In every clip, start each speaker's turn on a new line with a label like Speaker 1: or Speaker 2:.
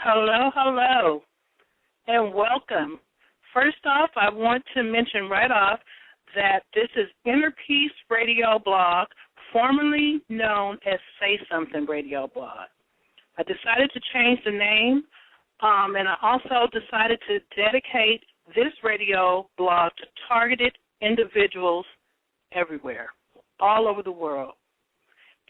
Speaker 1: Hello, hello, and welcome. First off, I want to mention right off that this is Inner Peace Radio Blog, formerly known as Say Something Radio Blog. I decided to change the name, and I also decided to dedicate this radio blog to targeted individuals everywhere, all over the world.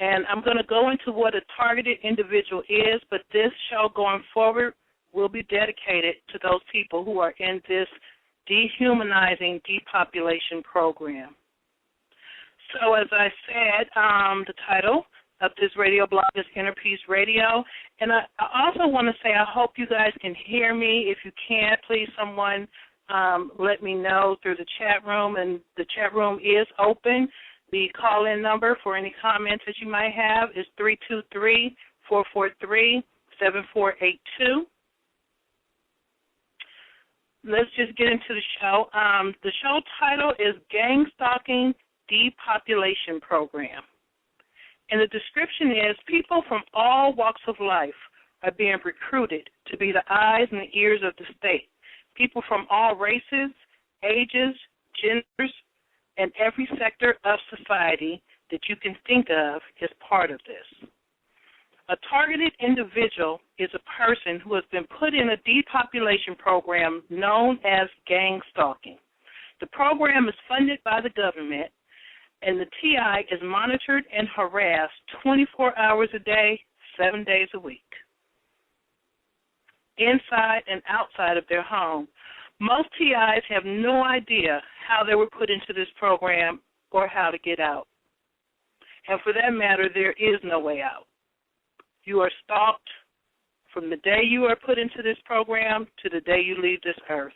Speaker 1: And I'm going to go into what a targeted individual is, but this show going forward will be dedicated to those people who are in this dehumanizing depopulation program. So as I said, the title of this radio blog is Inner Peace Radio. And I also want to say I hope you guys can hear me. If you can't, please someone let me know through the chat room. And the chat room is open. The call-in number for any comments that you might have is 323-443-7482. Let's just get into the show. The show title is Gang Stalking Depopulation Program. And the description is people from all walks of life are being recruited to be the eyes and the ears of the state. People from all races, ages, genders, and every sector of society that you can think of is part of this. A targeted individual is a person who has been put in a depopulation program known as gang stalking. The program is funded by the government, and the TI is monitored and harassed 24 hours a day, 7 days a week, inside and outside of their home. Most TIs have no idea how they were put into this program or how to get out. And for that matter, there is no way out. You are stalked from the day you are put into this program to the day you leave this earth.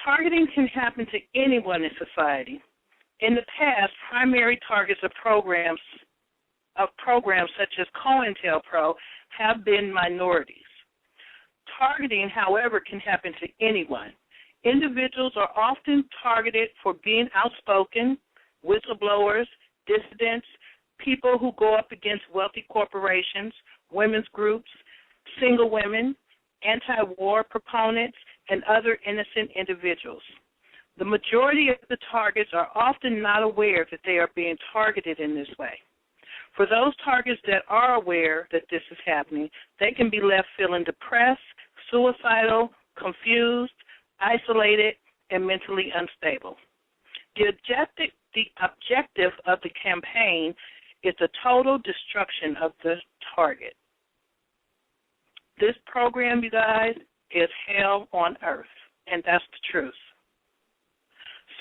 Speaker 1: Targeting can happen to anyone in society. In the past, primary targets of programs such as COINTELPRO have been minorities. Targeting, however, can happen to anyone. Individuals are often targeted for being outspoken, whistleblowers, dissidents, people who go up against wealthy corporations, women's groups, single women, anti-war proponents, and other innocent individuals. The majority of the targets are often not aware that they are being targeted in this way. For those targets that are aware that this is happening, they can be left feeling depressed, suicidal, confused, isolated, and mentally unstable. The objective of the campaign is the total destruction of the target. This program, you guys, is hell on earth, and that's the truth.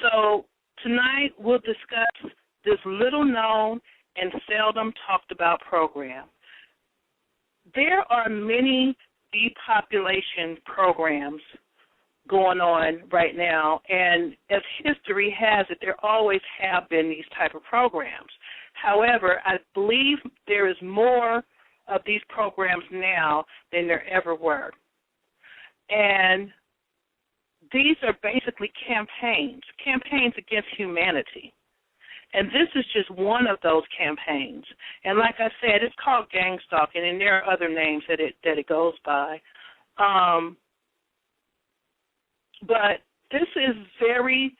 Speaker 1: So tonight we'll discuss this little-known and seldom talked about program. There are many depopulation programs going on right now, and as history has it, there always have been these type of programs. However, I believe there is more of these programs now than there ever were. And these are basically campaigns against humanity. And this is just one of those campaigns. And like I said, it's called gang stalking, and there are other names that it goes by. But this is very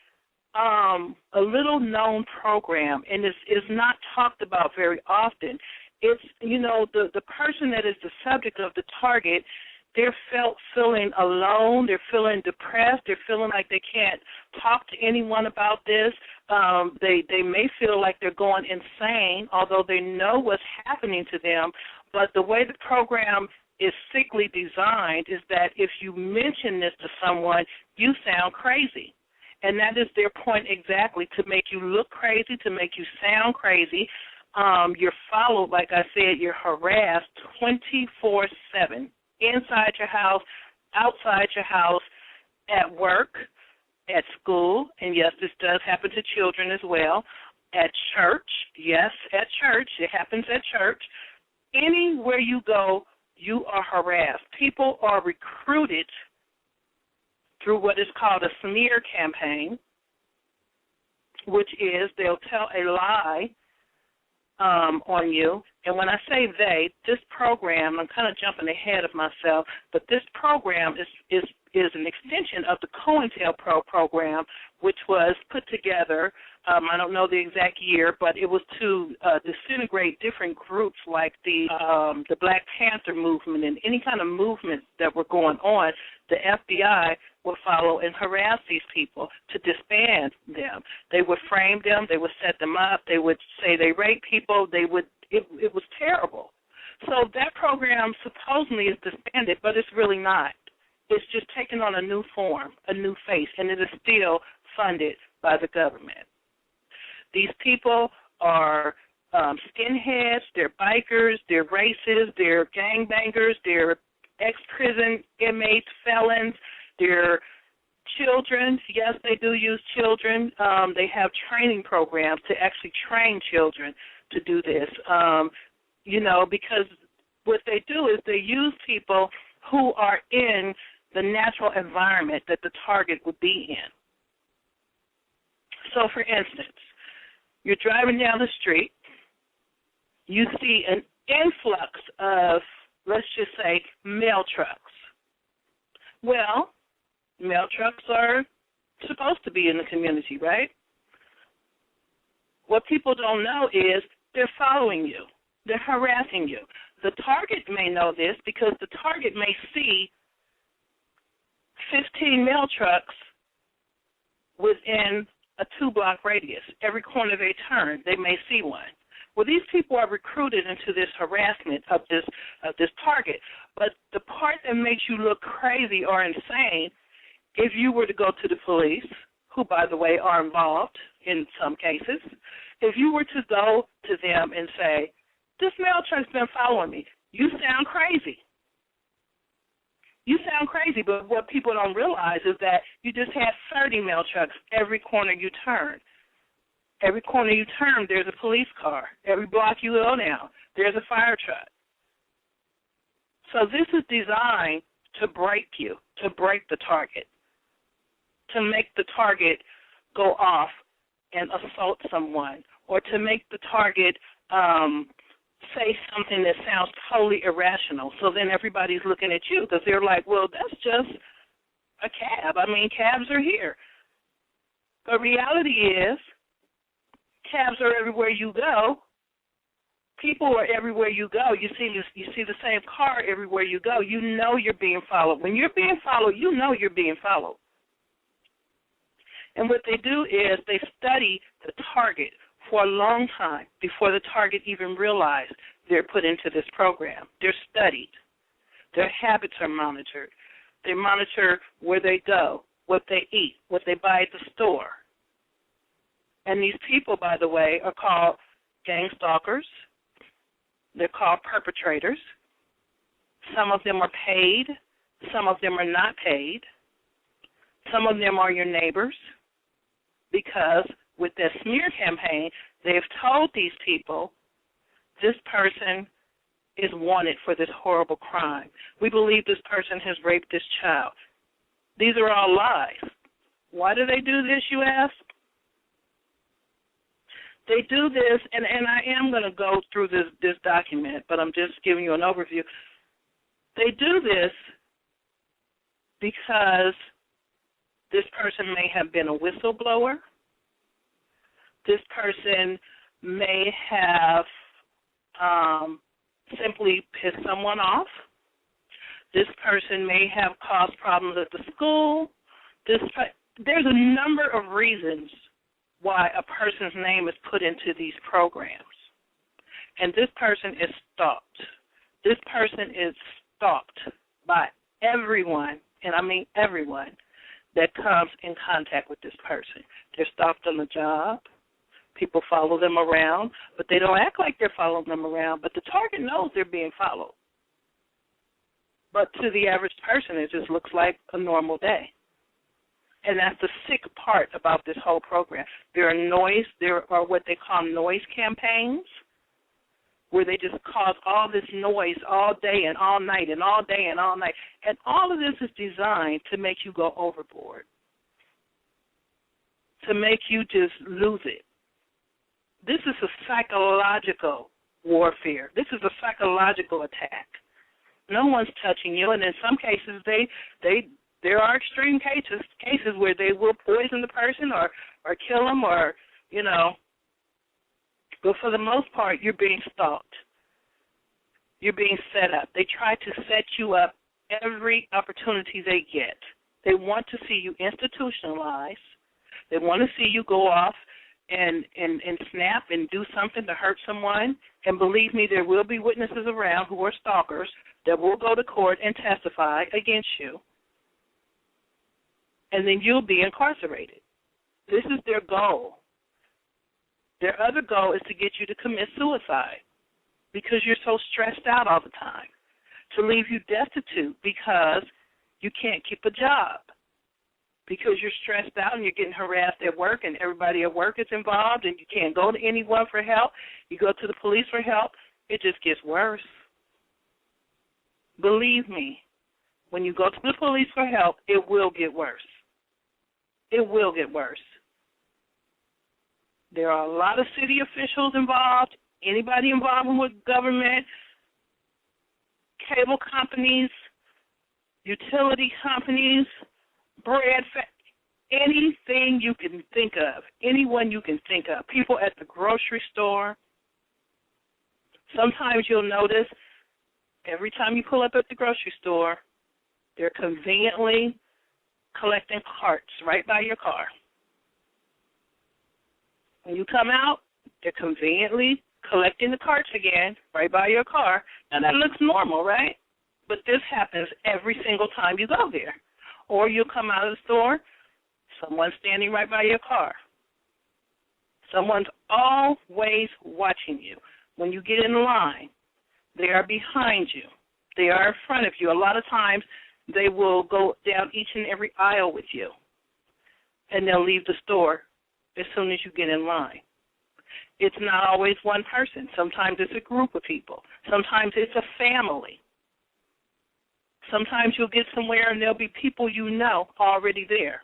Speaker 1: a little-known program, and is not talked about very often. It's, the person that is the subject of the target, they're feeling alone, they're feeling depressed, they're feeling like they can't talk to anyone about this. They may feel like they're going insane, although they know what's happening to them. But the way the program is sickly designed is that if you mention this to someone, you sound crazy. And that is their point exactly, to make you look crazy, to make you sound crazy. You're followed, like I said, you're harassed 24/7. Inside your house, outside your house, at work, at school, and yes, this does happen to children as well, at church, yes, at church, it happens at church. Anywhere you go, you are harassed. People are recruited through what is called a smear campaign, which is they'll tell a lie on you. And when I say they, this program, I'm kind of jumping ahead of myself, but this program is an extension of the COINTELPRO program, which was put together, I don't know the exact year, but it was to disintegrate different groups like the Black Panther movement and any kind of movements that were going on. The FBI would follow and harass these people to disband them. They would frame them. They would set them up. They would say they raped people. It was terrible. So that program supposedly is disbanded, but it's really not. It's just taken on a new form, a new face, and it is still funded by the government. These people are skinheads, they're bikers, they're racists, they're gangbangers, they're ex-prison inmates, felons, they're children. Yes, they do use children. They have training programs to actually train children to do this, because what they do is they use people who are in the natural environment that the target would be in. So, for instance, you're driving down the street, you see an influx of, let's just say, mail trucks. Well, mail trucks are supposed to be in the community, right? What people don't know is they're following you. They're harassing you. The target may know this because the target may see 15 mail trucks within a 2-block radius. Every corner they turn, they may see one. Well, these people are recruited into this harassment of this target. But the part that makes you look crazy or insane, if you were to go to the police, who, by the way, are involved in some cases, if you were to go to them and say, this mail truck's been following me, you sound crazy. You sound crazy, but what people don't realize is that you just had 30 mail trucks every corner you turn. Every corner you turn, there's a police car. Every block you go down, there's a fire truck. So this is designed to break you, to break the target, to make the target go off and assault someone, or to make the target say something that sounds totally irrational. So then everybody's looking at you because they're like, well, that's just a cab. I mean, cabs are here. The reality is cabs are everywhere you go. People are everywhere you go. You see the same car everywhere you go. You know you're being followed. When you're being followed, you know you're being followed. And what they do is they study the target for a long time before the target even realized they're put into this program. They're studied. Their habits are monitored. They monitor where they go, what they eat, what they buy at the store. And these people, by the way, are called gang stalkers. They're called perpetrators. Some of them are paid. Some of them are not paid. Some of them are your neighbors because with their smear campaign, they've told these people this person is wanted for this horrible crime. We believe this person has raped this child. These are all lies. Why do they do this, you ask? They do this, and I am going to go through this document, but I'm just giving you an overview. They do this because this person may have been a whistleblower. This person may have simply pissed someone off. This person may have caused problems at the school. There's a number of reasons why a person's name is put into these programs. And this person is stalked. This person is stalked by everyone, and I mean everyone, that comes in contact with this person. They're stalked on the job. People follow them around, but they don't act like they're following them around, but the target knows they're being followed. But to the average person, it just looks like a normal day. And that's the sick part about this whole program. There are what they call noise campaigns, where they just cause all this noise all day and all night and all day and all night. And all of this is designed to make you go overboard, to make you just lose it. This is a psychological warfare. This is a psychological attack. No one's touching you, and in some cases, there are extreme cases where they will poison the person or kill them or, but for the most part, you're being stalked. You're being set up. They try to set you up every opportunity they get. They want to see you institutionalized. They want to see you go off and snap and do something to hurt someone. And believe me, there will be witnesses around who are stalkers that will go to court and testify against you. And then you'll be incarcerated. This is their goal. Their other goal is to get you to commit suicide because you're so stressed out all the time, to leave you destitute because you can't keep a job, because you're stressed out and you're getting harassed at work and everybody at work is involved and you can't go to anyone for help. You go to the police for help. It just gets worse. Believe me, when you go to the police for help, it will get worse. It will get worse. There are a lot of city officials involved, anybody involved with government, cable companies, utility companies, anything you can think of, anyone you can think of, people at the grocery store. Sometimes you'll notice every time you pull up at the grocery store, they're conveniently collecting carts right by your car. When you come out, they're conveniently collecting the carts again right by your car. Now, that looks normal, right? But this happens every single time you go there. Or you'll come out of the store, someone's standing right by your car. Someone's always watching you. When you get in line, they are behind you. They are in front of you. A lot of times they will go down each and every aisle with you, and they'll leave the store as soon as you get in line. It's not always one person. Sometimes it's a group of people. Sometimes it's a family. Sometimes you'll get somewhere and there'll be people you know already there,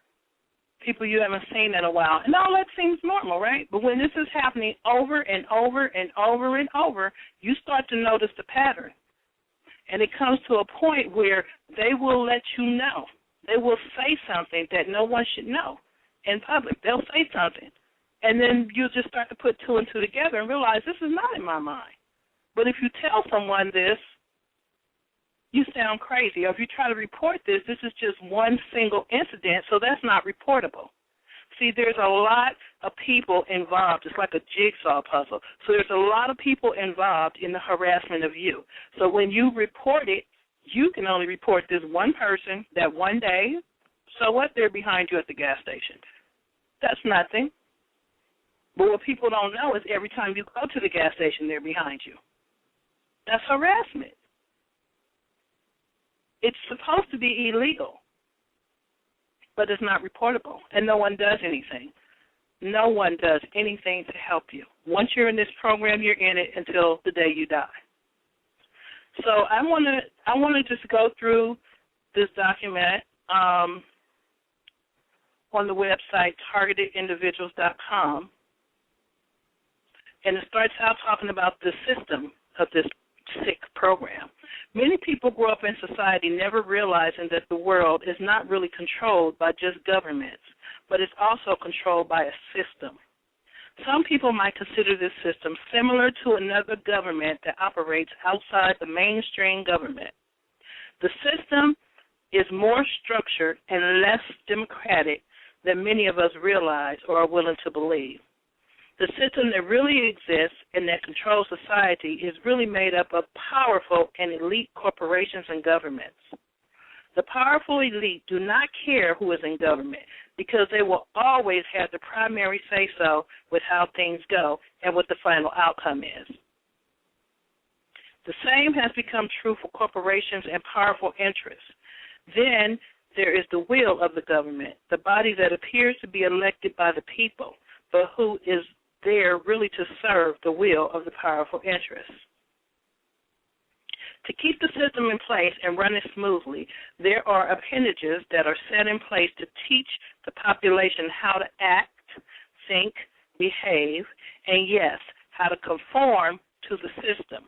Speaker 1: people you haven't seen in a while. And all that seems normal, right? But when this is happening over and over and over and over, you start to notice the pattern. And it comes to a point where they will let you know. They will say something that no one should know in public. They'll say something. And then you'll just start to put two and two together and realize this is not in my mind. But if you tell someone this, you sound crazy. Or if you try to report this, this is just one single incident, so that's not reportable. See, there's a lot of people involved. It's like a jigsaw puzzle. So there's a lot of people involved in the harassment of you. So when you report it, you can only report this one person that one day. So what? They're behind you at the gas station. That's nothing. But what people don't know is every time you go to the gas station, they're behind you. That's harassment. It's supposed to be illegal, but it's not reportable, and no one does anything. No one does anything to help you. Once you're in this program, you're in it until the day you die. So I want to just go through this document on the website targetedindividuals.com, and it starts out talking about the system of this sick program. Many people grow up in society never realizing that the world is not really controlled by just governments, but it's also controlled by a system. Some people might consider this system similar to another government that operates outside the mainstream government. The system is more structured and less democratic than many of us realize or are willing to believe. The system that really exists and that controls society is really made up of powerful and elite corporations and governments. The powerful elite do not care who is in government because they will always have the primary say-so with how things go and what the final outcome is. The same has become true for corporations and powerful interests. Then there is the will of the government, the body that appears to be elected by the people, but who is there really to serve the will of the powerful interests. To keep the system in place and run it smoothly, there are appendages that are set in place to teach the population how to act, think, behave, and yes, how to conform to the system.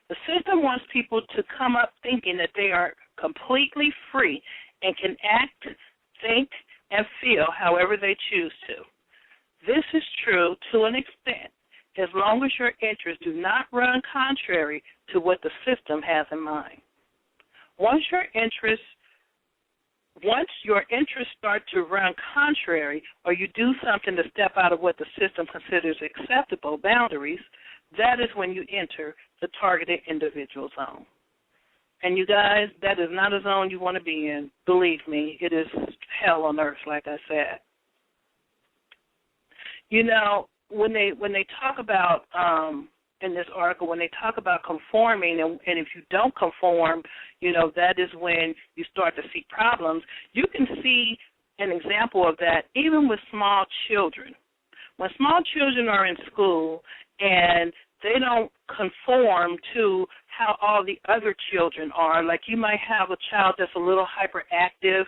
Speaker 1: The system wants people to come up thinking that they are completely free and can act, think, and feel however they choose to. This is true to an extent, as long as your interests do not run contrary to what the system has in mind. Once your interests start to run contrary, or you do something to step out of what the system considers acceptable boundaries, that is when you enter the targeted individual zone. And you guys, that is not a zone you want to be in. Believe me, it is hell on earth, like I said. You know, when they talk about in this article, when they talk about conforming, and if you don't conform, you know, that is when you start to see problems. You can see an example of that even with small children. When small children are in school and they don't conform to how all the other children are, like you might have a child that's a little hyperactive,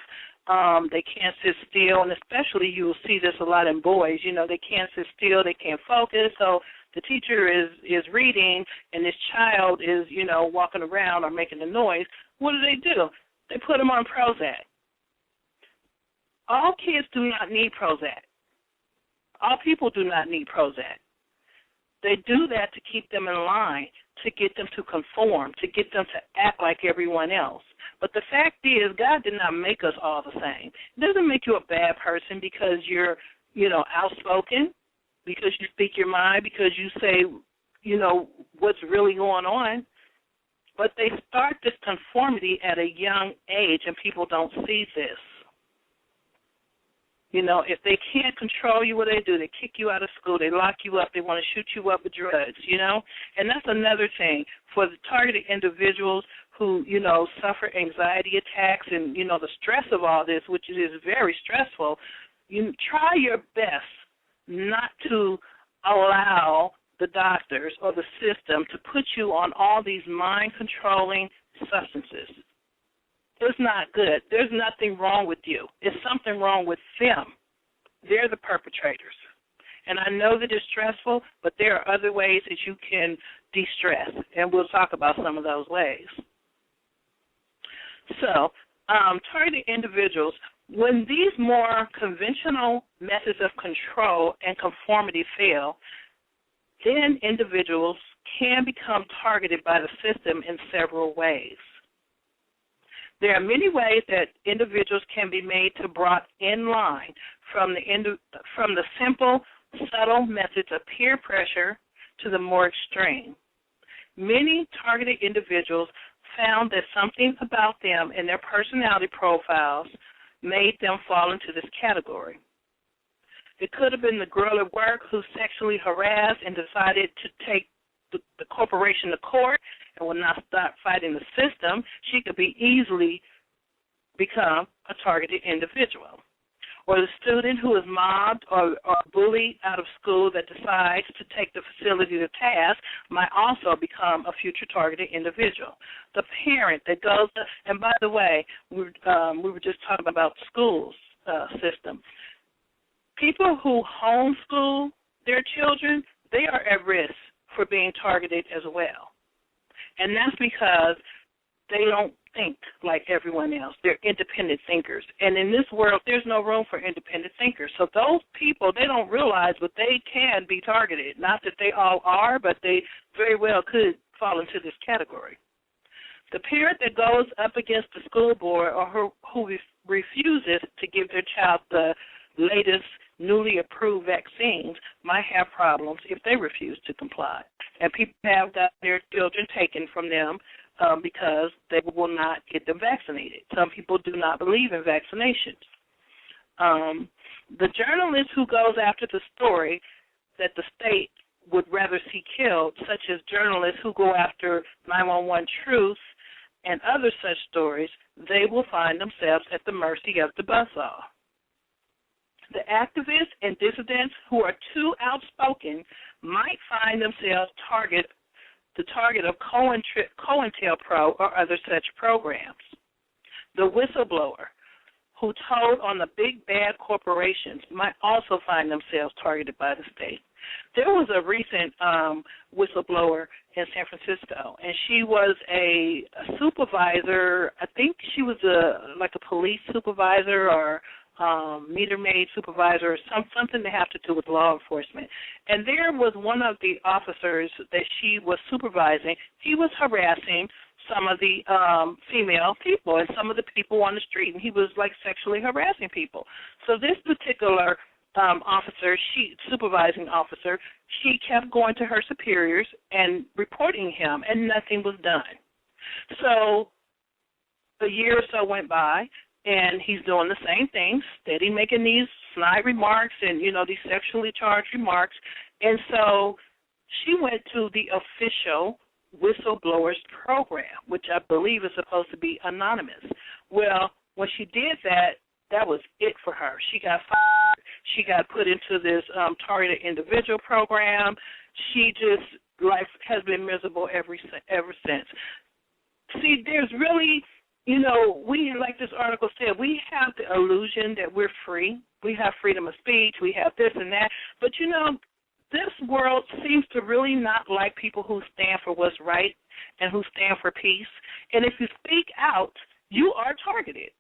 Speaker 1: they can't sit still, and especially you will see this a lot in boys. You know, they can't sit still, they can't focus, so the teacher is reading and this child is, you know, walking around or making a noise. What do? They put them on Prozac. All kids do not need Prozac. All people do not need Prozac. They do that to keep them in line, to get them to conform, to get them to act like everyone else. But the fact is, God did not make us all the same. It doesn't make you a bad person because you're, you know, outspoken, because you speak your mind, because you say, you know, what's really going on. But they start this conformity at a young age, and people don't see this. You know, if they can't control you, what do? They kick you out of school. They lock you up. They want to shoot you up with drugs, you know. And that's another thing for the targeted individuals who, you know, suffer anxiety attacks and, you know, the stress of all this, which is very stressful. You try your best not to allow the doctors or the system to put you on all these mind-controlling substances. It's not good. There's nothing wrong with you. It's something wrong with them. They're the perpetrators. And I know that it's stressful, but there are other ways that you can de-stress, and we'll talk about some of those ways. So, targeted individuals, when these more conventional methods of control and conformity fail, then individuals can become targeted by the system in several ways. There are many ways that individuals can be made to brought in line from the simple, subtle methods of peer pressure to the more extreme. Many targeted individuals found that something about them and their personality profiles made them fall into this category. It could have been the girl at work who sexually harassed and decided to take the corporation to court and will not stop fighting the system. She could be easily become a targeted individual. Or the student who is mobbed or bullied out of school that decides to take the facility to task might also become a future targeted individual. The parent that goes to, and by the way, we were just talking about the schools system. People who homeschool their children, they are at risk for being targeted as well. And that's because they don't think like everyone else. They're independent thinkers. And in this world, there's no room for independent thinkers. So those people, they don't realize, but they can be targeted. Not that they all are, but they very well could fall into this category. The parent that goes up against the school board or who refuses to give their child the latest newly approved vaccines might have problems if they refuse to comply. And people have got their children taken from them because they will not get them vaccinated. Some people do not believe in vaccinations. The journalist who goes after the story that the state would rather see killed, such as journalists who go after 911 truth and other such stories, they will find themselves at the mercy of the buzzsaw. The activists and dissidents who are too outspoken might find themselves the target of COINTELPRO or other such programs. The whistleblower who told on the big bad corporations might also find themselves targeted by the state. There was a recent whistleblower in San Francisco, and she was a supervisor. I think she was like a police supervisor or meter maid supervisor or something to have to do with law enforcement. And there was one of the officers that she was supervising. He was harassing some of the female people and some of the people on the street, and he was like sexually harassing people. So this particular officer, supervising officer, she kept going to her superiors and reporting him, and nothing was done. So a year or so went by, and he's doing the same thing, steady making these snide remarks and, these sexually charged remarks. And so she went to the official whistleblowers program, which I believe is supposed to be anonymous. Well, when she did that, that was it for her. She got fired. She got put into this targeted individual program. She just, life has been miserable ever since. See, there's really, we, like this article said, we have the illusion that we're free. We have freedom of speech. We have this and that. But, this world seems to really not like people who stand for what's right and who stand for peace. And if you speak out, you are targeted.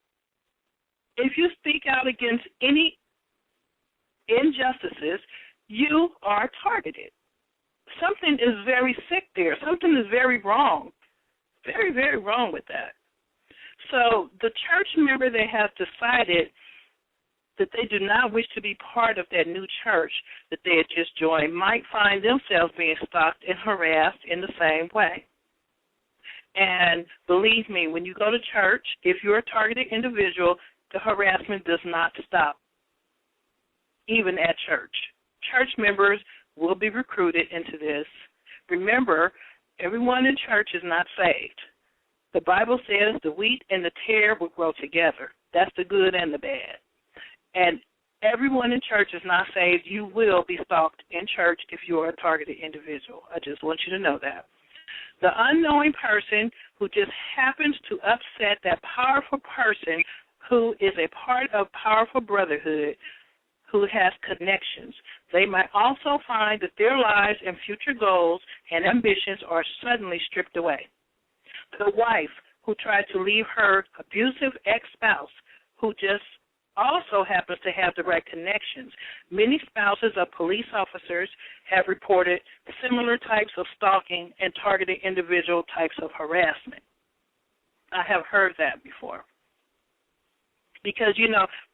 Speaker 1: If you speak out against any injustices, you are targeted. Something is very sick there. Something is very wrong. Very, very wrong with that. So the church member that has decided that they do not wish to be part of that new church that they had just joined might find themselves being stalked and harassed in the same way. And believe me, when you go to church, if you're a targeted individual, the harassment does not stop, even at church. Church members will be recruited into this. Remember, everyone in church is not saved. The Bible says the wheat and the tare will grow together. That's the good and the bad. And everyone in church is not saved. You will be stalked in church if you are a targeted individual. I just want you to know that. The unknowing person who just happens to upset that powerful person who is a part of powerful brotherhood, who has connections, they might also find that their lives and future goals and ambitions are suddenly stripped away. The wife who tried to leave her abusive ex-spouse, who just also happens to have the right connections. Many spouses of police officers have reported similar types of stalking and targeted individual types of harassment. I have heard that before. Because,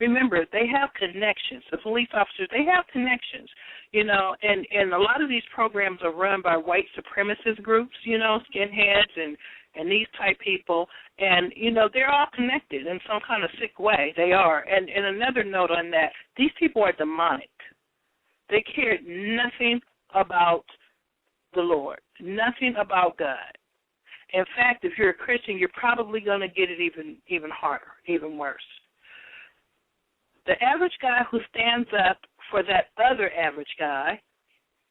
Speaker 1: remember, they have connections. The police officers, they have connections, and a lot of these programs are run by white supremacist groups, skinheads and these type people, and, they're all connected in some kind of sick way. They are. And another note on that, these people are demonic. They care nothing about the Lord, nothing about God. In fact, if you're a Christian, you're probably going to get it even harder, even worse. The average guy who stands up for that other average guy,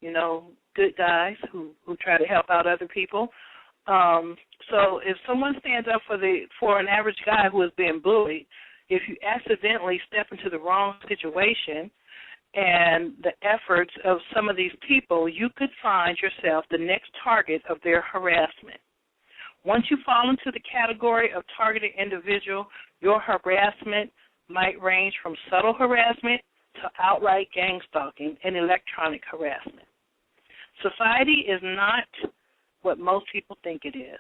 Speaker 1: good guys who try to help out other people. So if someone stands up for an average guy who is being bullied, if you accidentally step into the wrong situation and the efforts of some of these people, you could find yourself the next target of their harassment. Once you fall into the category of targeted individual, your harassment might range from subtle harassment to outright gang stalking and electronic harassment. Society is not what most people think it is.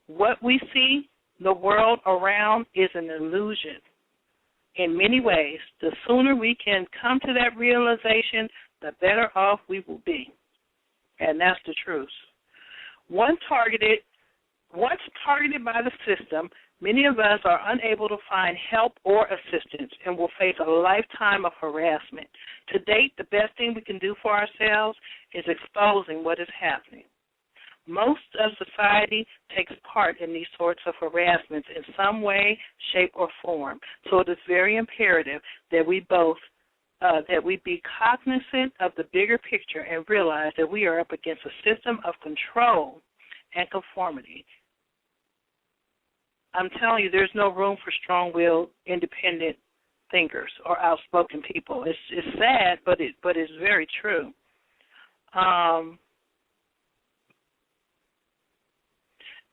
Speaker 1: What we see, the world around, is an illusion. In many ways, the sooner we can come to that realization, the better off we will be. And that's the truth. Once targeted by the system, many of us are unable to find help or assistance and will face a lifetime of harassment. To date, the best thing we can do for ourselves is exposing what is happening. Most of society takes part in these sorts of harassments in some way, shape, or form. So it is very imperative that we be cognizant of the bigger picture and realize that we are up against a system of control and conformity. I'm telling you, there's no room for strong-willed, independent thinkers or outspoken people. It's sad, but it's very true.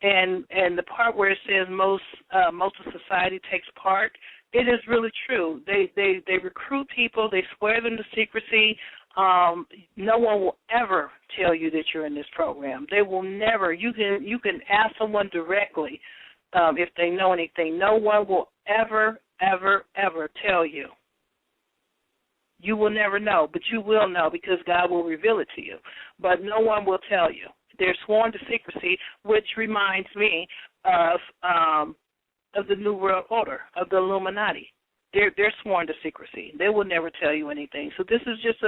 Speaker 1: And the part where it says most of society takes part, it is really true. They recruit people, they swear them to secrecy. No one will ever tell you that you're in this program. They will never. You can ask someone directly if they know anything. No one will ever tell you. You will never know, but you will know because God will reveal it to you. But no one will tell you. They're sworn to secrecy, which reminds me of the New World Order, of the Illuminati. They're sworn to secrecy. They will never tell you anything. So this is just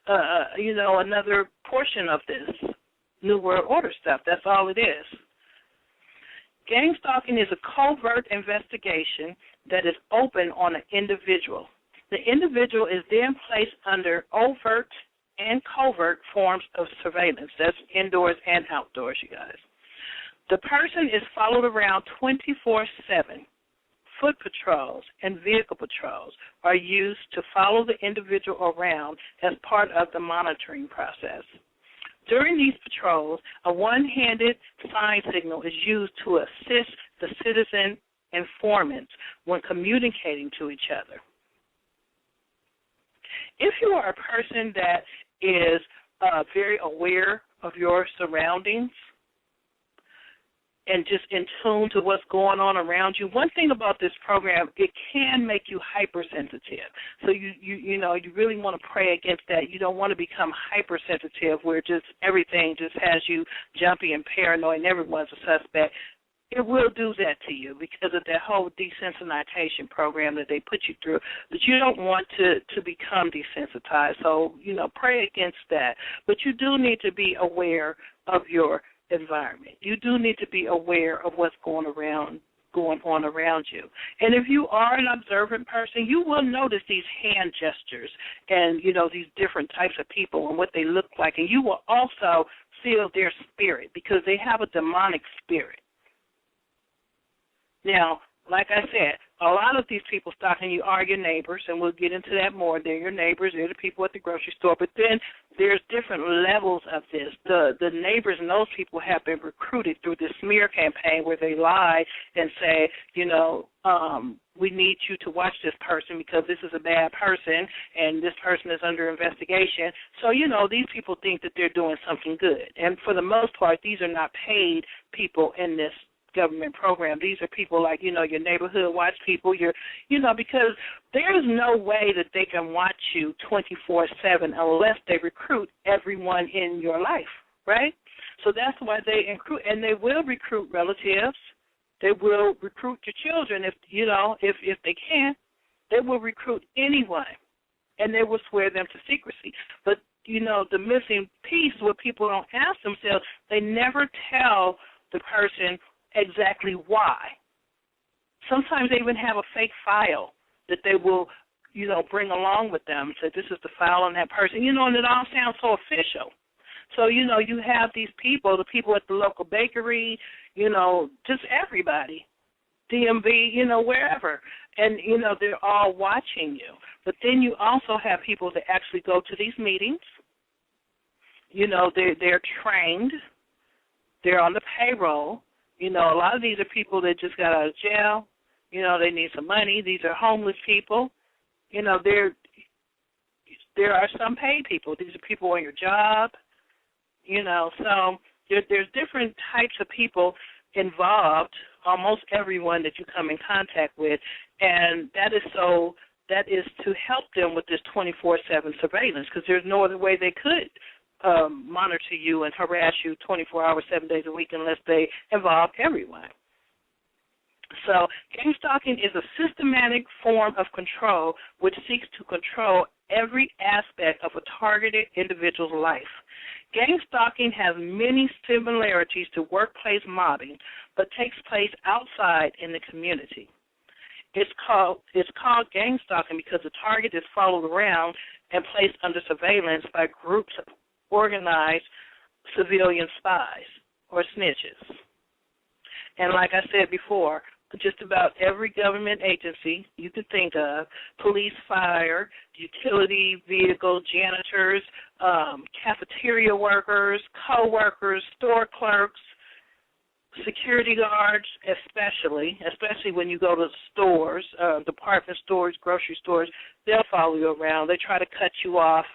Speaker 1: another portion of this New World Order stuff. That's all it is. Gang stalking is a covert investigation that is open on an individual. The individual is then placed under overt and covert forms of surveillance. That's indoors and outdoors, you guys. The person is followed around 24/7. Foot patrols and vehicle patrols are used to follow the individual around as part of the monitoring process. During these patrols, a one-handed sign signal is used to assist the citizen informants when communicating to each other. If you are a person that is very aware of your surroundings and just in tune to what's going on around you, one thing about this program, it can make you hypersensitive. So you really want to pray against that. You don't want to become hypersensitive where just everything just has you jumpy and paranoid and everyone's a suspect. It will do that to you because of that whole desensitization program that they put you through. But you don't want to become desensitized. So, pray against that. But you do need to be aware of your environment. You do need to be aware of what's going on around you. And if you are an observant person, you will notice these hand gestures and, these different types of people and what they look like. And you will also feel their spirit because they have a demonic spirit. Now, like I said, a lot of these people stalking you are your neighbors, and we'll get into that more. They're your neighbors. They're the people at the grocery store. But then there's different levels of this. The neighbors and those people have been recruited through this smear campaign where they lie and say, we need you to watch this person because this is a bad person and this person is under investigation. So, these people think that they're doing something good. And for the most part, these are not paid people in this government program. These are people like, your neighborhood watch people, because there is no way that they can watch you 24/7 unless they recruit everyone in your life, right? So that's why they recruit, and they will recruit relatives. They will recruit your children if they can. They will recruit anyone, and they will swear them to secrecy. But, the missing piece, what people don't ask themselves, they never tell the person exactly why. Sometimes they even have a fake file that they will, bring along with them. So this is the file on that person, and it all sounds so official. So, you have these people, the people at the local bakery, just everybody, DMV, wherever. And, they're all watching you. But then you also have people that actually go to these meetings. They're trained. They're on the payroll. A lot of these are people that just got out of jail. They need some money. These are homeless people. There are some paid people. These are people on your job. So there's different types of people involved, almost everyone that you come in contact with, and that is to help them with this 24/7 surveillance because there's no other way they could monitor you and harass you 24 hours, 7 days a week unless they involve everyone. So gang stalking is a systematic form of control which seeks to control every aspect of a targeted individual's life. Gang stalking has many similarities to workplace mobbing, but takes place outside in the community. It's called gang stalking because the target is followed around and placed under surveillance by groups of organized civilian spies or snitches. And like I said before, just about every government agency you could think of, police, fire, utility vehicles, janitors, cafeteria workers, co-workers, store clerks, security guards, especially when you go to stores, department stores, grocery stores, they'll follow you around. They try to cut you off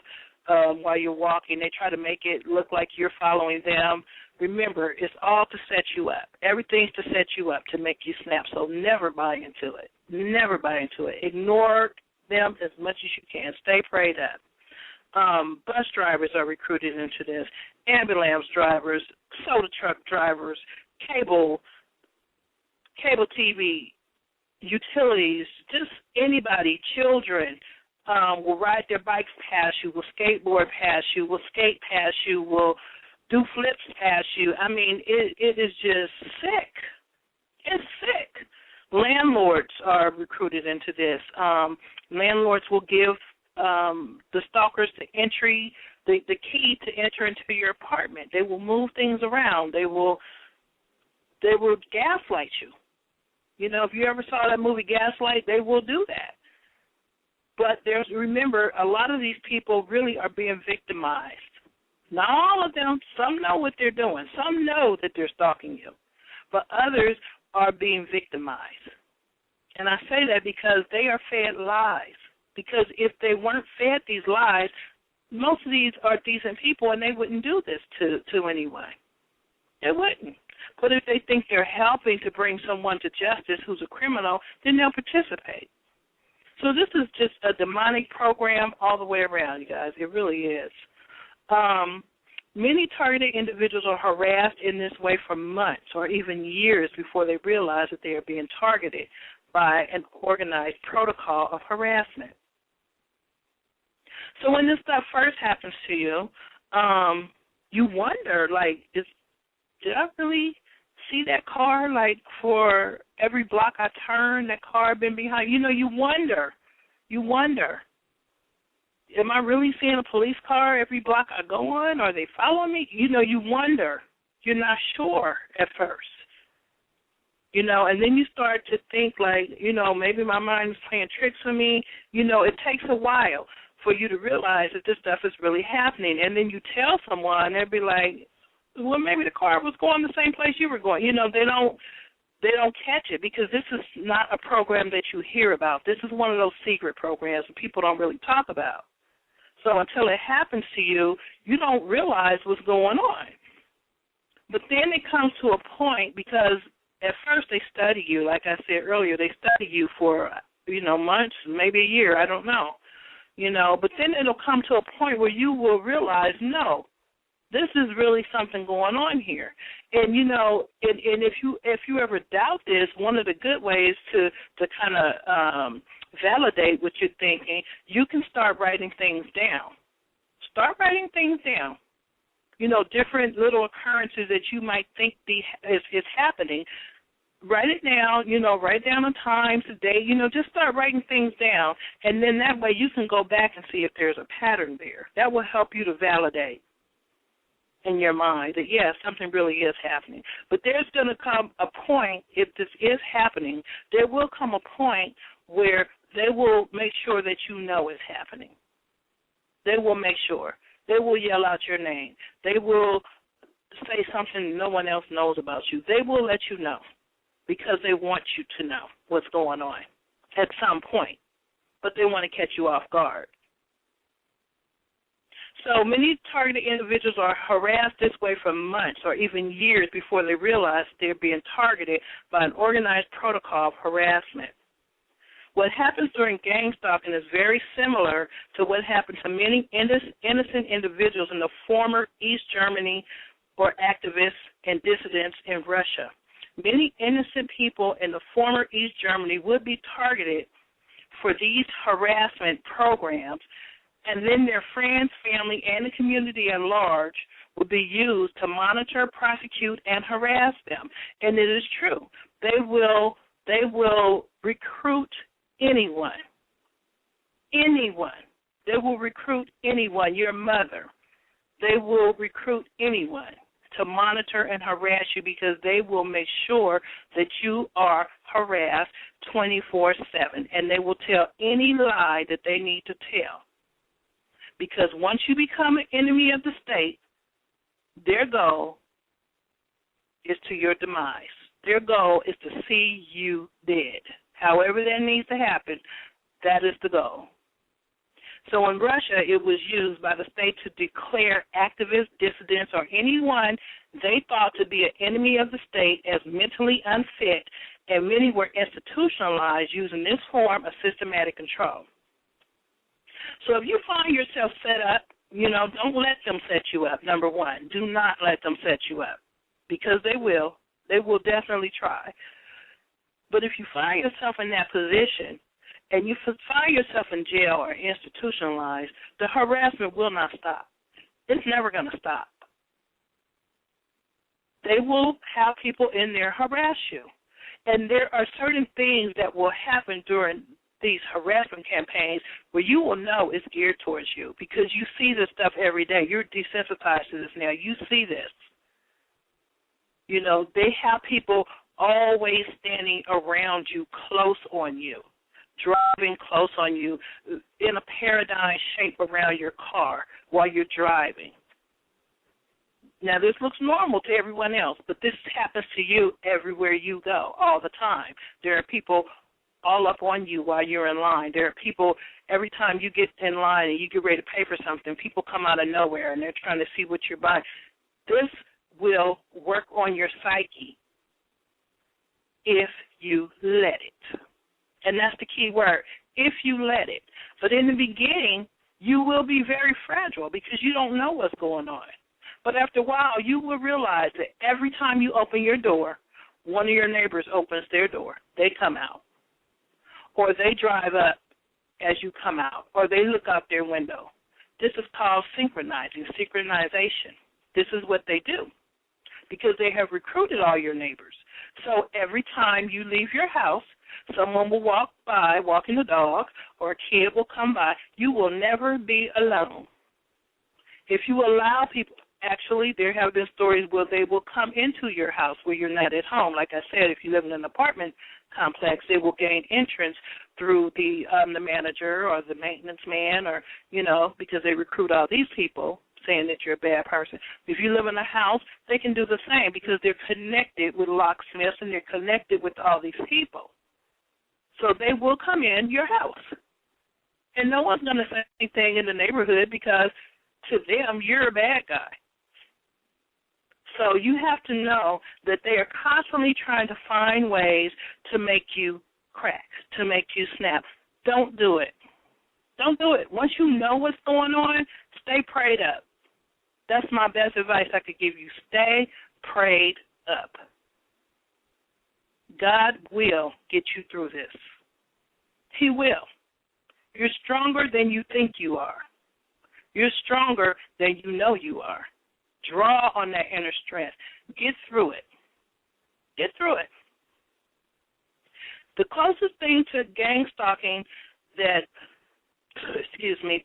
Speaker 1: while you're walking. They try to make it look like you're following them. Remember, it's all to set you up. Everything's to set you up, to make you snap, so never buy into it. Never buy into it. Ignore them as much as you can. Stay prayed up. Bus drivers are recruited into this, ambulance drivers, soda truck drivers, cable TV, utilities, just anybody, children will ride their bikes past you, will skateboard past you, will skate past you, will do flips past you. I mean, it is just sick. It's sick. Landlords are recruited into this. Landlords will give the stalkers the key to enter into your apartment. They will move things around. They will gaslight you. You know, if you ever saw that movie Gaslight, they will do that. But remember, a lot of these people really are being victimized. Not all of them. Some know what they're doing. Some know that they're stalking you. But others are being victimized. And I say that because they are fed lies. Because if they weren't fed these lies, most of these are decent people and they wouldn't do this to anyone. They wouldn't. But if they think they're helping to bring someone to justice who's a criminal, then they'll participate. So this is just a demonic program all the way around, you guys. It really is. Many targeted individuals are harassed in this way for months or even years before they realize that they are being targeted by an organized protocol of harassment. So when this stuff first happens to you, you wonder, like, did I really see that car? Like, for every block I turn, that car been behind. You know, you wonder. Am I really seeing a police car every block I go on? Are they following me? You know, you wonder. You're not sure at first. You know, and then you start to think like, you know, maybe my mind is playing tricks on me. You know, it takes a while for you to realize that this stuff is really happening. And then you tell someone, they'll be like, well, maybe the car was going the same place you were going. You know, they don't catch it because this is not a program that you hear about. This is one of those secret programs that people don't really talk about. So until it happens to you, you don't realize what's going on. But then it comes to a point because at first they study you. Like I said earlier, they study you for, you know, months, maybe a year, I don't know. You know, but then it'll come to a point where you will realize, no, this is really something going on here. And, you know, and if you ever doubt this, one of the good ways to kind of validate what you're thinking, you can start writing things down. Start writing things down. You know, different little occurrences that you might think is happening. Write it down, you know, write down the times, the day, you know, just start writing things down. And then that way you can go back and see if there's a pattern there. That will help you to validate in your mind that, yes, something really is happening. But there's going to come a point, if this is happening, there will come a point where they will make sure that you know it's happening. They will make sure. They will yell out your name. They will say something no one else knows about you. They will let you know because they want you to know what's going on at some point. But they want to catch you off guard. So many targeted individuals are harassed this way for months or even years before they realize they're being targeted by an organized protocol of harassment. What happens during gang stalking is very similar to what happened to many innocent individuals in the former East Germany or activists and dissidents in Russia. Many innocent people in the former East Germany would be targeted for these harassment programs, and then their friends, family, and the community at large would be used to monitor, prosecute, and harass them. And it is true. They will recruit anyone. They will recruit anyone, your mother. They will recruit anyone to monitor and harass you because they will make sure that you are harassed 24/7, and they will tell any lie that they need to tell. Because once you become an enemy of the state, their goal is to your demise. Their goal is to see you dead. However that needs to happen, that is the goal. So in Russia, it was used by the state to declare activists, dissidents, or anyone they thought to be an enemy of the state as mentally unfit, and many were institutionalized using this form of systematic control. So if you find yourself set up, don't let them set you up, number one. Do not let them set you up, because they will. They will definitely try. But if you find yourself in that position, and you find yourself in jail or institutionalized, the harassment will not stop. It's never going to stop. They will have people in there harass you. And there are certain things that will happen during these harassment campaigns where you will know it's geared towards you because you see this stuff every day. You're desensitized to this now. You see this. They have people always standing around you, close on you, driving close on you, in a paradigm shape around your car while you're driving. Now, this looks normal to everyone else, but this happens to you everywhere you go, all the time. There are people all up on you while you're in line. There are people, every time you get in line and you get ready to pay for something, people come out of nowhere and they're trying to see what you're buying. This will work on your psyche if you let it. And that's the key word, if you let it. But in the beginning, you will be very fragile because you don't know what's going on. But after a while, you will realize that every time you open your door, one of your neighbors opens their door. They come out. Or they drive up as you come out. Or they look out their window. This is called synchronization. This is what they do because they have recruited all your neighbors. So every time you leave your house, someone will walk by, walking the dog, or a kid will come by. You will never be alone. If you allow people, actually, there have been stories where they will come into your house where you're not at home. Like I said, if you live in an apartment complex, they will gain entrance through the manager or the maintenance man or, because they recruit all these people saying that you're a bad person. If you live in a house, they can do the same because they're connected with locksmiths and they're connected with all these people. So they will come in your house. And no one's going to say anything in the neighborhood because to them, you're a bad guy. So you have to know that they are constantly trying to find ways to make you crack, to make you snap. Don't do it. Don't do it. Once you know what's going on, stay prayed up. That's my best advice I could give you. Stay prayed up. God will get you through this. He will. You're stronger than you think you are. You're stronger than you know you are. Draw on that inner strength. Get through it. Get through it. The closest thing to gang stalking that,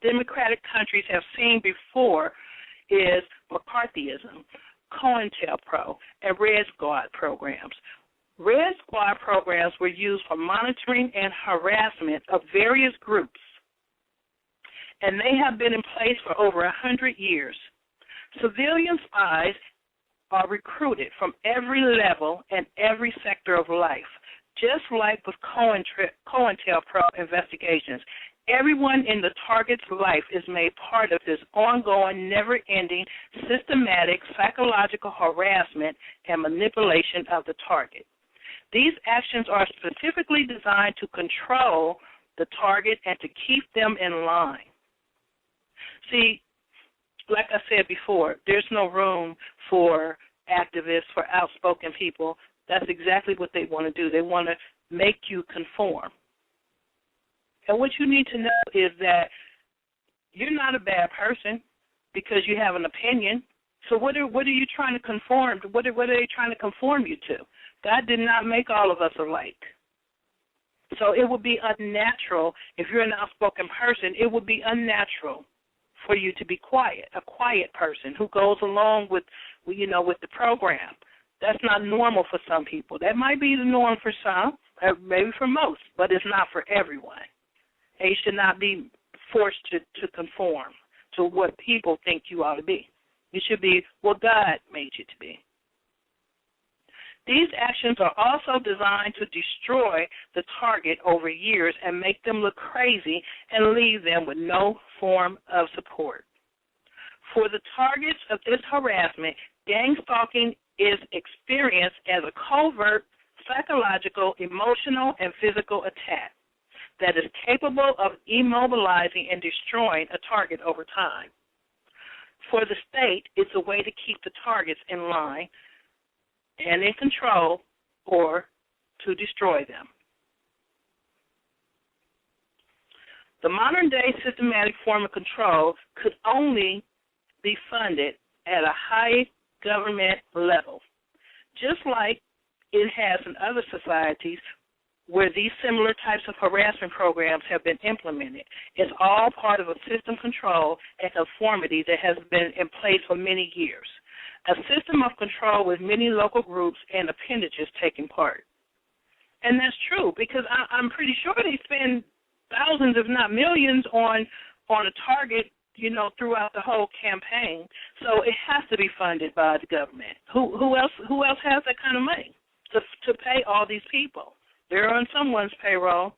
Speaker 1: democratic countries have seen before is McCarthyism, COINTELPRO, and Red Squad programs. Red Squad programs were used for monitoring and harassment of various groups, and they have been in place for over 100 years. Civilian spies are recruited from every level and every sector of life, just like with COINTELPRO investigations. Everyone in the target's life is made part of this ongoing, never-ending, systematic psychological harassment and manipulation of the target. These actions are specifically designed to control the target and to keep them in line. See, like I said before, there's no room for activists, for outspoken people. That's exactly what they want to do. They want to make you conform. And what you need to know is that you're not a bad person because you have an opinion. So what are you trying to conform to? What are they trying to conform you to? God did not make all of us alike. So it would be unnatural, if you're an outspoken person, it would be unnatural for you to be quiet, a quiet person who goes along with the program. That's not normal for some people. That might be the norm for some. maybe for most, but it's not for everyone. And you should not be forced to conform to what people think you ought to be. You should be what God made you to be. These actions are also designed to destroy the target over years and make them look crazy and leave them with no form of support. For the targets of this harassment, gang stalking is experienced as a covert psychological, emotional, and physical attack that is capable of immobilizing and destroying a target over time. For the state, it's a way to keep the targets in line and in control or to destroy them. The modern-day systematic form of control could only be funded at a high government level, just like it has in other societies where these similar types of harassment programs have been implemented. It's all part of a system control and conformity that has been in place for many years. A system of control with many local groups and appendages taking part. And that's true because I'm pretty sure they spend thousands, if not millions, on a target, throughout the whole campaign. So it has to be funded by the government. Who else has that kind of money to pay all these people? They're on someone's payroll.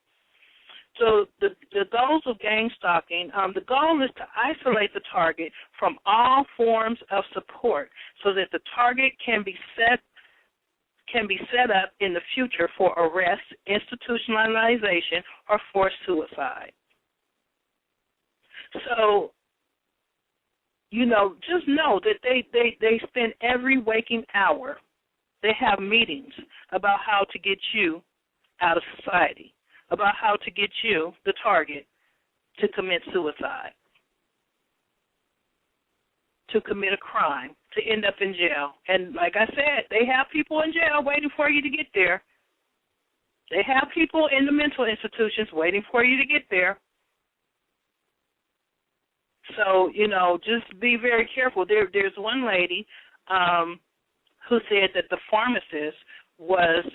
Speaker 1: So the goals of gang stalking, the goal is to isolate the target from all forms of support so that the target can be set up in the future for arrest, institutionalization, or forced suicide. So, just know that they spend every waking hour. They have meetings about how to get you out of society, about how to get you, the target, to commit suicide, to commit a crime, to end up in jail. And like I said, they have people in jail waiting for you to get there. They have people in the mental institutions waiting for you to get there. So, just be very careful. There's one lady who said that the pharmacist was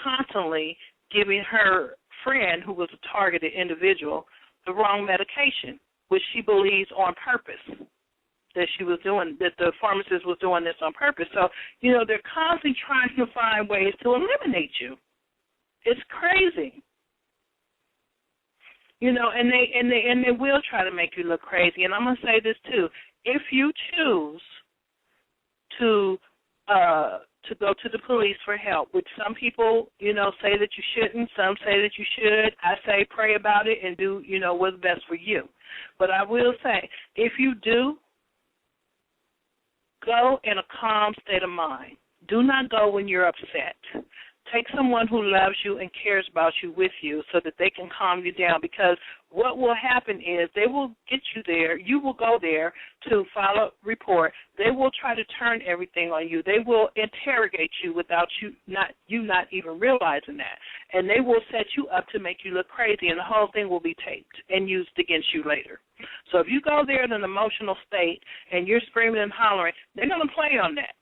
Speaker 1: constantly giving her friend, who was a targeted individual, the wrong medication, which she believes on purpose, that the pharmacist was doing this on purpose. So, they're constantly trying to find ways to eliminate you. It's crazy. And they will try to make you look crazy. And I'm going to say this too: if you choose to go to the police for help, which some people, say that you shouldn't, some say that you should. I say pray about it and do, what's best for you. But I will say, if you do, go in a calm state of mind. Do not go when you're upset. Take someone who loves you and cares about you with you so that they can calm you down, because what will happen is they will get you there. You will go there to file a report. They will try to turn everything on you. They will interrogate you without you not even realizing that. And they will set you up to make you look crazy, and the whole thing will be taped and used against you later. So if you go there in an emotional state and you're screaming and hollering, they're going to play on that.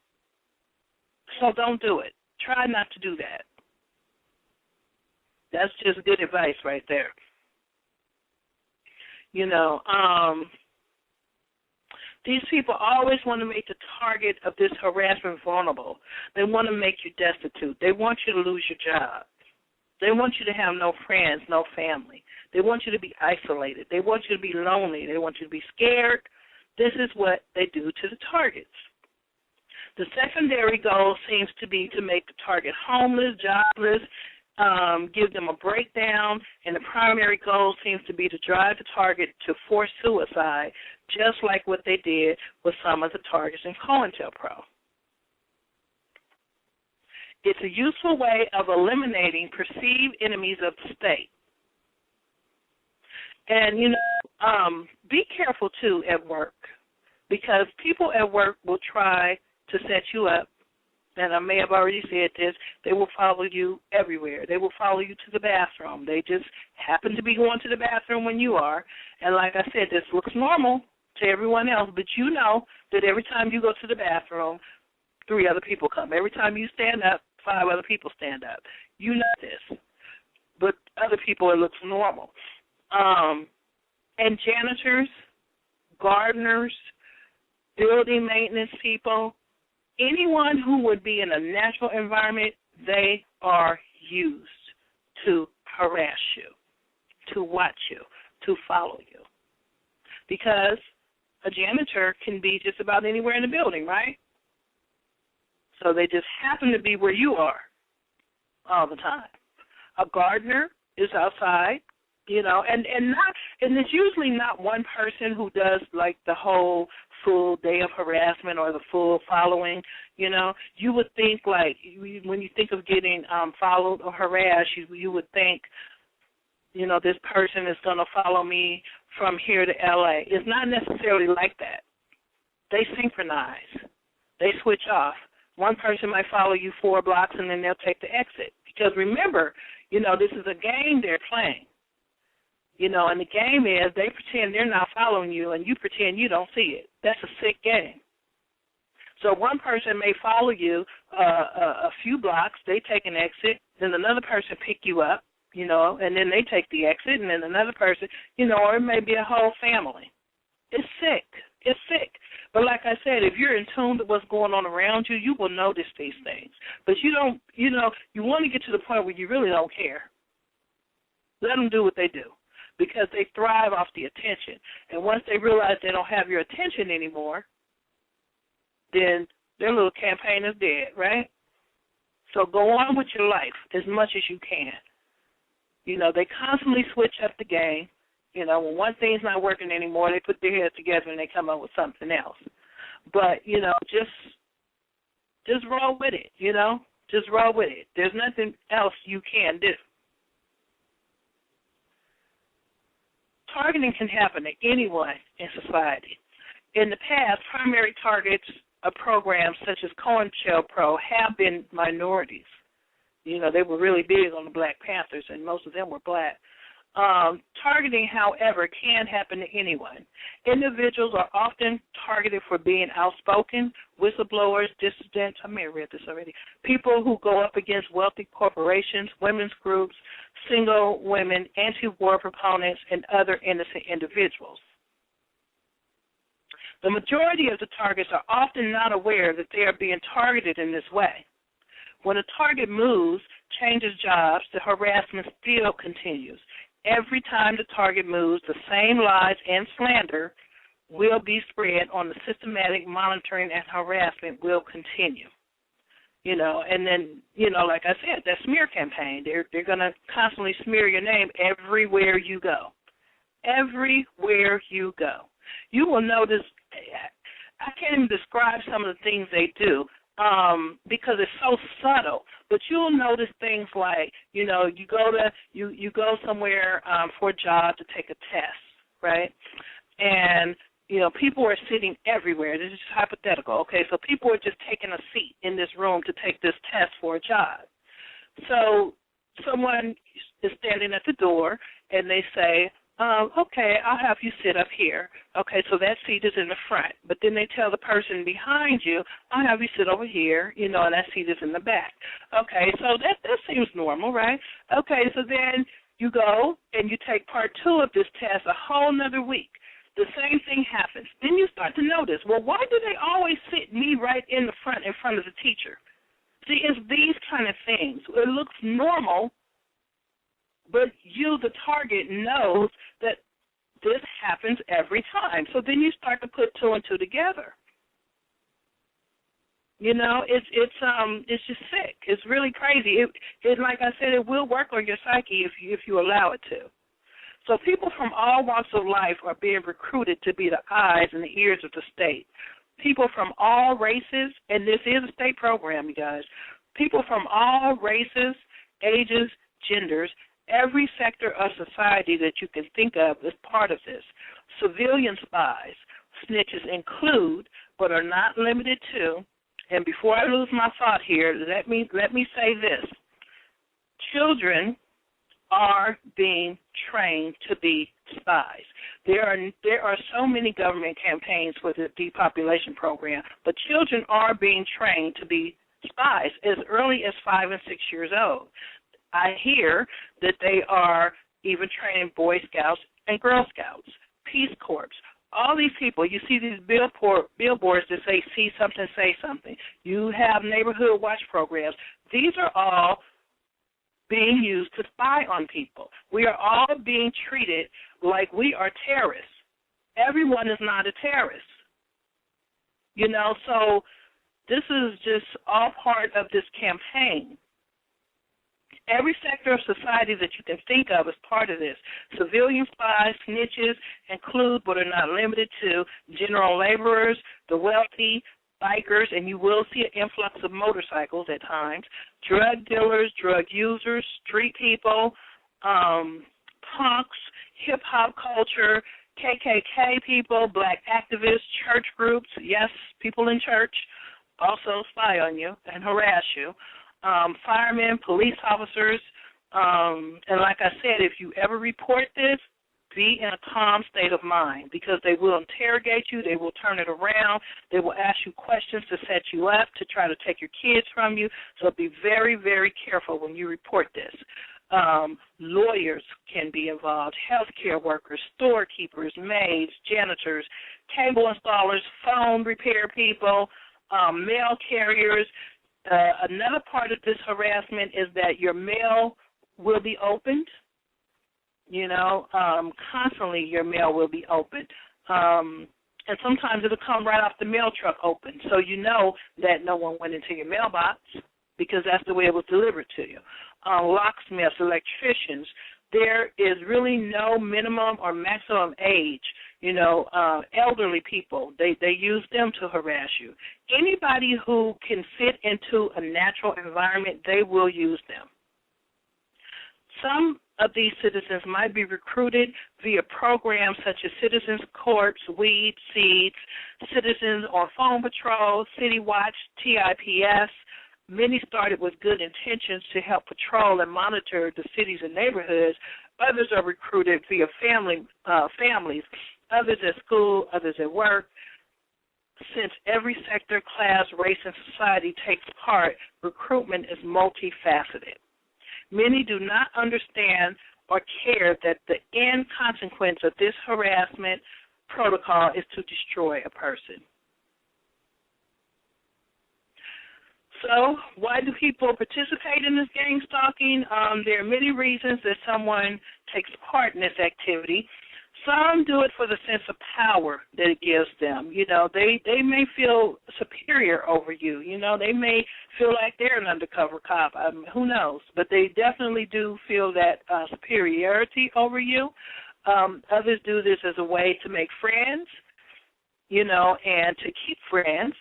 Speaker 1: So don't do it. Try not to do that. That's just good advice right there. These people always want to make the target of this harassment vulnerable. They want to make you destitute. They want you to lose your job. They want you to have no friends, no family. They want you to be isolated. They want you to be lonely. They want you to be scared. This is what they do to the targets. The secondary goal seems to be to make the target homeless, jobless, give them a breakdown, and the primary goal seems to be to drive the target to forced suicide, just like what they did with some of the targets in COINTELPRO. It's a useful way of eliminating perceived enemies of the state. And, be careful, too, at work, because people at work will try to set you up, and I may have already said this, they will follow you everywhere. They will follow you to the bathroom. They just happen to be going to the bathroom when you are. And like I said, this looks normal to everyone else, but you know that every time you go to the bathroom, 3 other people come. Every time you stand up, 5 other people stand up. You know this. other people it looks normal. And janitors, gardeners, building maintenance people, anyone who would be in a natural environment, they are used to harass you, to watch you, to follow you. Because a janitor can be just about anywhere in the building, right? So they just happen to be where you are all the time. A gardener is outside, you know, and it's usually not one person who does like the whole full day of harassment or the full following, you know. You would think like when you think of getting followed or harassed, you would think, you know, this person is going to follow me from here to L.A. It's not necessarily like that. They synchronize. They switch off. One person might follow you 4 blocks and then they'll take the exit. Because remember, you know, this is a game they're playing. You know, and the game is they pretend they're not following you and you pretend you don't see it. That's a sick game. So one person may follow you a few blocks, they take an exit, then another person pick you up, you know, and then they take the exit, and then another person, you know, or it may be a whole family. It's sick. It's sick. But like I said, if you're in tune to what's going on around you, you will notice these things. But you don't, you know, you want to get to the point where you really don't care. Let them do what they do because they thrive off the attention. And once they realize they don't have your attention anymore, then their little campaign is dead, right? So go on with your life as much as you can. You know, they constantly switch up the game. You know, when one thing's not working anymore, they put their heads together and they come up with something else. But, you know, just roll with it, you know. Just roll with it. There's nothing else you can do. Targeting can happen to anyone in society. In the past, primary targets of programs such as COINTELPRO have been minorities. You know, they were really big on the Black Panthers, and most of them were black. Targeting, however, can happen to anyone. Individuals are often targeted for being outspoken, whistleblowers, dissidents, I may have read this already, people who go up against wealthy corporations, women's groups, single women, anti-war proponents, and other innocent individuals. The majority of the targets are often not aware that they are being targeted in this way. When a target moves, changes jobs, the harassment still continues. Every time the target moves, the same lies and slander will be spread on the systematic monitoring and harassment will continue. You know, and then, you know, like I said, that smear campaign, they're going to constantly smear your name everywhere you go. Everywhere you go. You will notice, I can't even describe some of the things they do. Because it's so subtle, but you'll notice things like, you know, you go somewhere for a job to take a test, right? And, you know, people are sitting everywhere. This is hypothetical, okay? So people are just taking a seat in this room to take this test for a job. So someone is standing at the door, and they say, okay, I'll have you sit up here. Okay, so that seat is in the front. But then they tell the person behind you, I'll have you sit over here, you know, and that seat is in the back. Okay, so that seems normal, right? Okay, so then you go and you take part 2 of this test a whole nother week. The same thing happens. Then you start to notice, well, why do they always sit me right in the front in front of the teacher? See, it's these kind of things. It looks normal, but you, the target, knows that this happens every time. So then you start to put 2 and 2 together. You know, it's just sick. It's really crazy. It like I said, it will work on your psyche if you allow it to. So people from all walks of life are being recruited to be the eyes and the ears of the state. People from all races, and this is a state program, you guys. People from all races, ages, genders, every sector of society that you can think of is part of this. Civilian spies, snitches include, but are not limited to, and before I lose my thought here, let me say this. Children are being trained to be spies. There are so many government campaigns for the depopulation program, but children are being trained to be spies as early as 5 and 6 years old. I hear that they are even training Boy Scouts and Girl Scouts, Peace Corps. All these people, you see these billboards that say, see something, say something. You have neighborhood watch programs. These are all being used to spy on people. We are all being treated like we are terrorists. Everyone is not a terrorist. You know, so this is just all part of this campaign. Every sector of society that you can think of is part of this. Civilian spies, snitches include, but are not limited to, general laborers, the wealthy, bikers, and you will see an influx of motorcycles at times, drug dealers, drug users, street people, punks, hip-hop culture, KKK people, black activists, church groups, yes, people in church also spy on you and harass you. Firemen, police officers, and like I said, if you ever report this, be in a calm state of mind because they will interrogate you, they will turn it around, they will ask you questions to set you up, to try to take your kids from you, so be very, very careful when you report this. Lawyers can be involved, healthcare workers, storekeepers, maids, janitors, cable installers, phone repair people, mail carriers. Another part of this harassment is that your mail will be opened. You know, constantly your mail will be opened. And sometimes it'll come right off the mail truck open, so you know that no one went into your mailbox because that's the way it was delivered to you. Locksmiths, electricians, there is really no minimum or maximum age. You know, elderly people, they use them to harass you. Anybody who can fit into a natural environment, they will use them. Some of these citizens might be recruited via programs such as Citizens Corps, Weed, Seeds, Citizens on Phone Patrol, City Watch, TIPS. Many started with good intentions to help patrol and monitor the cities and neighborhoods. Others are recruited via families, others at school, others at work. Since every sector, class, race, and society takes part, recruitment is multifaceted. Many do not understand or care that the end consequence of this harassment protocol is to destroy a person. So why do people participate in this gang stalking? There are many reasons that someone takes part in this activity. Some do it for the sense of power that it gives them. You know, they may feel superior over you. You know, they may feel like they're an undercover cop. Who knows? But they definitely do feel that superiority over you. Others do this as a way to make friends, you know, and to keep friends.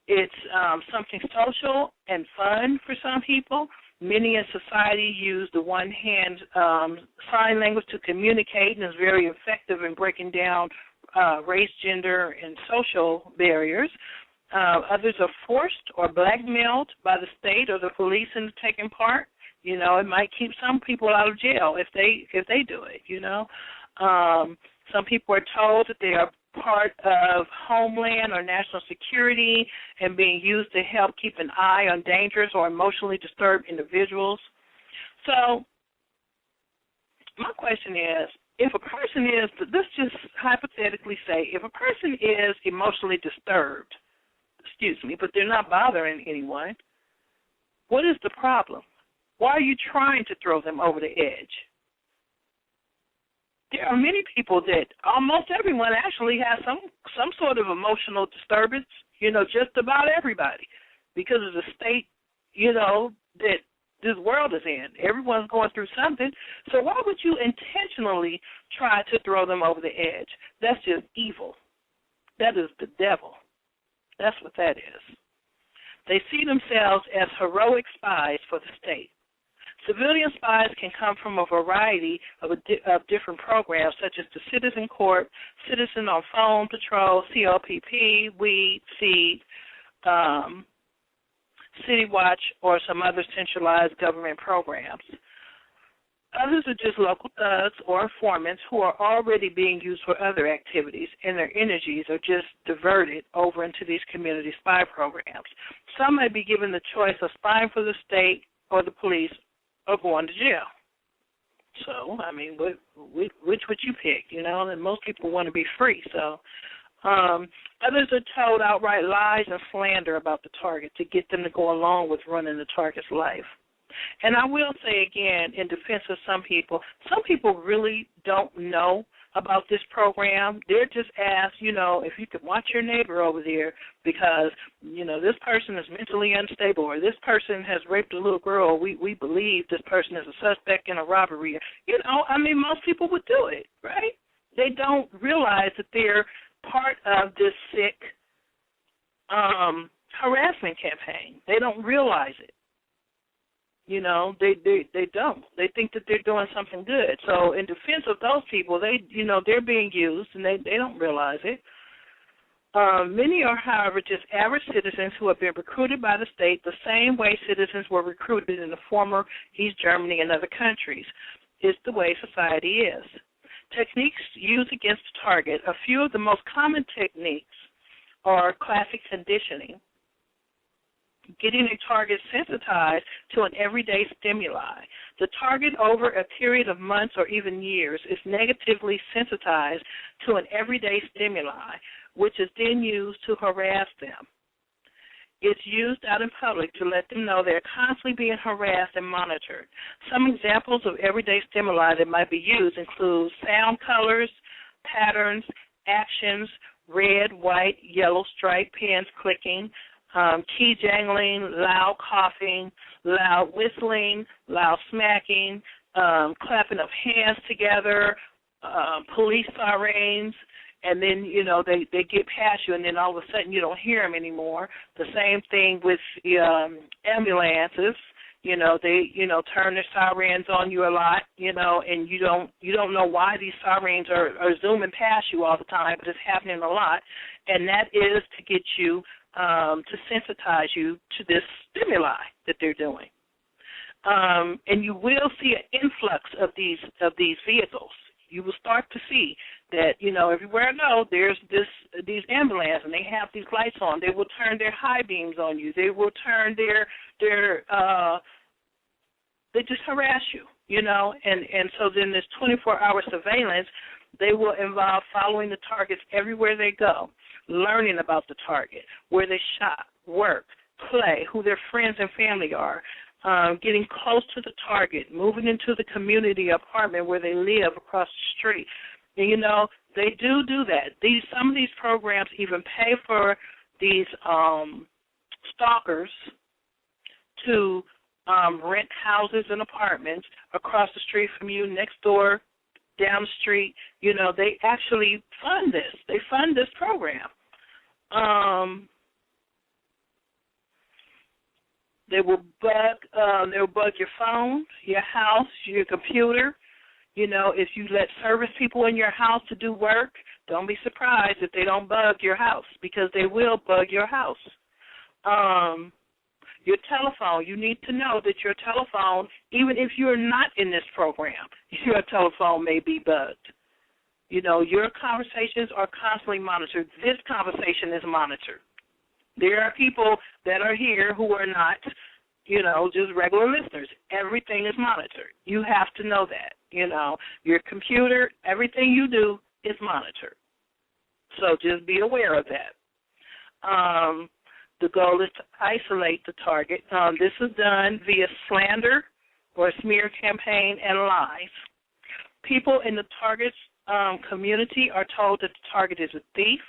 Speaker 1: It's something social and fun for some people. Many in society use the one-hand sign language to communicate and is very effective in breaking down race, gender, and social barriers. Others are forced or blackmailed by the state or the police into taking part. You know, it might keep some people out of jail if they do it, you know. Some people are told that they are part of Homeland or national security and being used to help keep an eye on dangerous or emotionally disturbed individuals. So my question is, if a person is, let's just hypothetically say, if a person is emotionally disturbed, but they're not bothering anyone, what is the problem? Why are you trying to throw them over the edge? There are many people that almost everyone actually has some sort of emotional disturbance, you know, just about everybody, because of the state, you know, that this world is in. Everyone's going through something. So why would you intentionally try to throw them over the edge? That's just evil. That is the devil. That's what that is. They see themselves as heroic spies for the state. Civilian spies can come from a variety of different programs, such as the Citizen Corps, Citizen on Phone Patrol, COPP, Weed, Seed, City Watch, or some other centralized government programs. Others are just local thugs or informants who are already being used for other activities, and their energies are just diverted over into these community spy programs. Some may be given the choice of spying for the state or the police, or going to jail. So, I mean, which would you pick? You know, and most people want to be free. So, others are told outright lies and slander about the target to get them to go along with running the target's life. And I will say again, in defense of some people really don't know about this program. They're just asked, you know, if you could watch your neighbor over there because, you know, this person is mentally unstable or this person has raped a little girl. We believe this person is a suspect in a robbery. You know, I mean, most people would do it, right? They don't realize that they're part of this sick harassment campaign. They don't realize it. You know, they don't. They think that they're doing something good. So in defense of those people, they're being used, and they don't realize it. Many are, however, just average citizens who have been recruited by the state the same way citizens were recruited in the former East Germany and other countries. It's the way society is. Techniques used against the target, a few of the most common techniques are classic conditioning, getting a target sensitized to an everyday stimuli. The target over a period of months or even years is negatively sensitized to an everyday stimuli, which is then used to harass them. It's used out in public to let them know they're constantly being harassed and monitored. Some examples of everyday stimuli that might be used include sound, colors, patterns, actions, red, white, yellow stripe, pens clicking, key jangling, loud coughing, loud whistling, loud smacking, clapping of hands together, police sirens, and then, you know, they get past you, and then all of a sudden you don't hear them anymore. The same thing with ambulances. You know, they, you know, turn their sirens on you a lot, you know, and you don't know why these sirens are zooming past you all the time, but it's happening a lot, and that is to get you to sensitize you to this stimuli that they're doing. And you will see an influx of these vehicles. You will start to see that, you know, everywhere I go, there's these ambulances, and they have these lights on. They will turn their high beams on you. They will turn they just harass you, you know. And so then this 24-hour surveillance, they will involve following the targets everywhere they go, learning about the target, where they shop, work, play, who their friends and family are, getting close to the target, moving into the community apartment where they live across the street. And, you know, they do that. Some of these programs even pay for these stalkers to rent houses and apartments across the street from you, next door, down the street. You know, they actually fund this. They fund this program. They will bug your phone, your house, your computer. You know, if you let service people in your house to do work, don't be surprised if they don't bug your house, because they will bug your house. Your telephone, you need to know that your telephone, even if you're not in this program, your telephone may be bugged. You know, your conversations are constantly monitored. This conversation is monitored. There are people that are here who are not, you know, just regular listeners. Everything is monitored. You have to know that. You know, your computer, everything you do is monitored. So just be aware of that. The goal is to isolate the target. This is done via slander or smear campaign and lies. People in the target's community are told that the target is a thief,